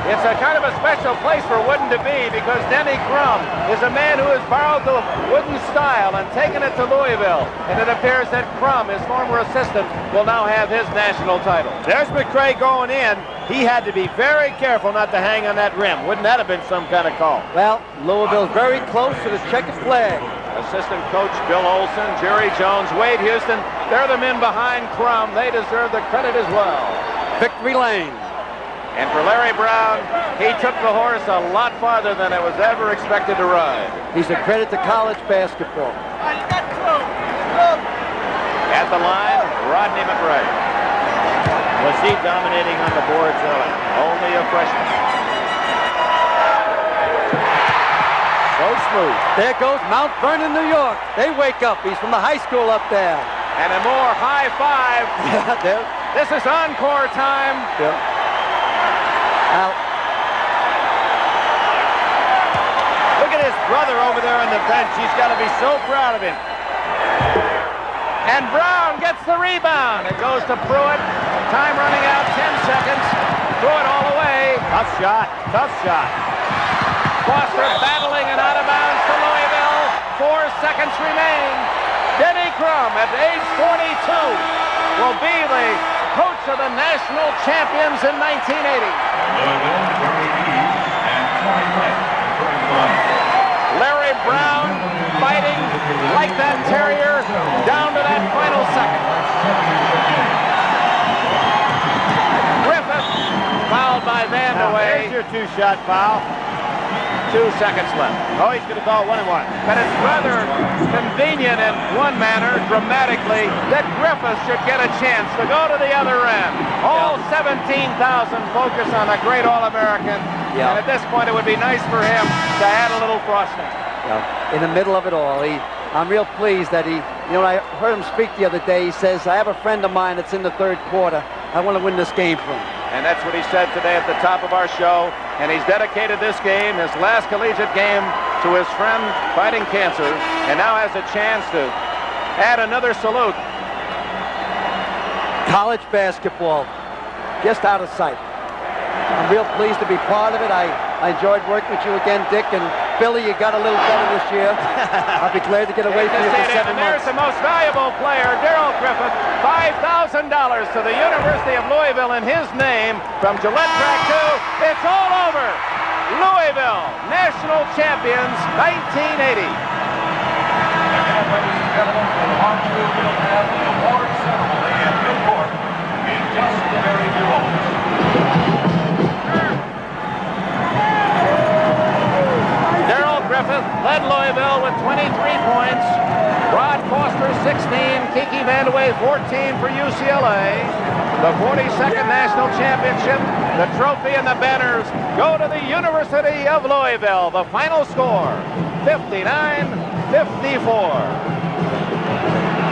it's a kind of a special place for Wooden to be because Denny Crum is a man who has borrowed the Wooden style and taken it to Louisville. And it appears that Crum, his former assistant, will now have his national title. There's McRae going in. He had to be very careful not to hang on that rim. Wouldn't that have been some kind of call? Well, Louisville's very close to the checkered flag. Assistant coach Bill Olson, Jerry Jones, Wade Houston, they're the men behind Crum. They deserve the credit as well. Victory lane. And for Larry Brown, he took the horse a lot farther than it was ever expected to ride. He's a credit to college basketball. At the line, Rodney McRae. Was he dominating on the boards early? Only a freshman. So smooth. There goes Mount Vernon, New York. They wake up. He's from the high school up there. And a more high five. This is encore time. Yeah. Out. Look at his brother over there on the bench. He's got to be so proud of him. And Brown gets the rebound. It goes to Pruitt. Time running out, 10 seconds. Pruitt all the way. Tough shot. Tough shot. Foster battling and out of bounds to Louisville. 4 seconds remain. Denny Crum at age 42 will be the coach of the national champions in 1980. Larry Brown fighting like that terrier down to that final second. Griffith fouled by Vandeweghe. There's your 2-shot foul. 2 seconds left. Oh, he's going to call 1-1. But it's rather convenient in one manner, dramatically, that Griffith should get a chance to go to the other end. All 17,000 focus on a great All-American. And at this point, it would be nice for him to add a little frosting. In the middle of it all, I'm real pleased that he, you know, I heard him speak the other day. He says, I have a friend of mine that's in the 3rd quarter. I want to win this game for him. And that's what he said today at the top of our show. And he's dedicated this game, his last collegiate game, to his friend fighting cancer, and now has a chance to add another salute. College basketball, just out of sight. I'm real pleased to be part of it. I enjoyed working with you again, Dick, and Billy, you got a little better this year. I'll be glad to get away from you for 7 months. There's the most valuable player, Darrell Griffith, $5,000 to the University of Louisville in his name from Gillette Track 2. It's all over. Louisville, national champions, 1980. Ladies and gentlemen, the Louisville will have the award ceremony at Newport in just a very few moments. led Louisville with 23 points. Rod Foster 16, Kiki Vandeweghe 14 for UCLA. The 42nd National Championship, the trophy and the banners go to the University of Louisville. The final score, 59-54.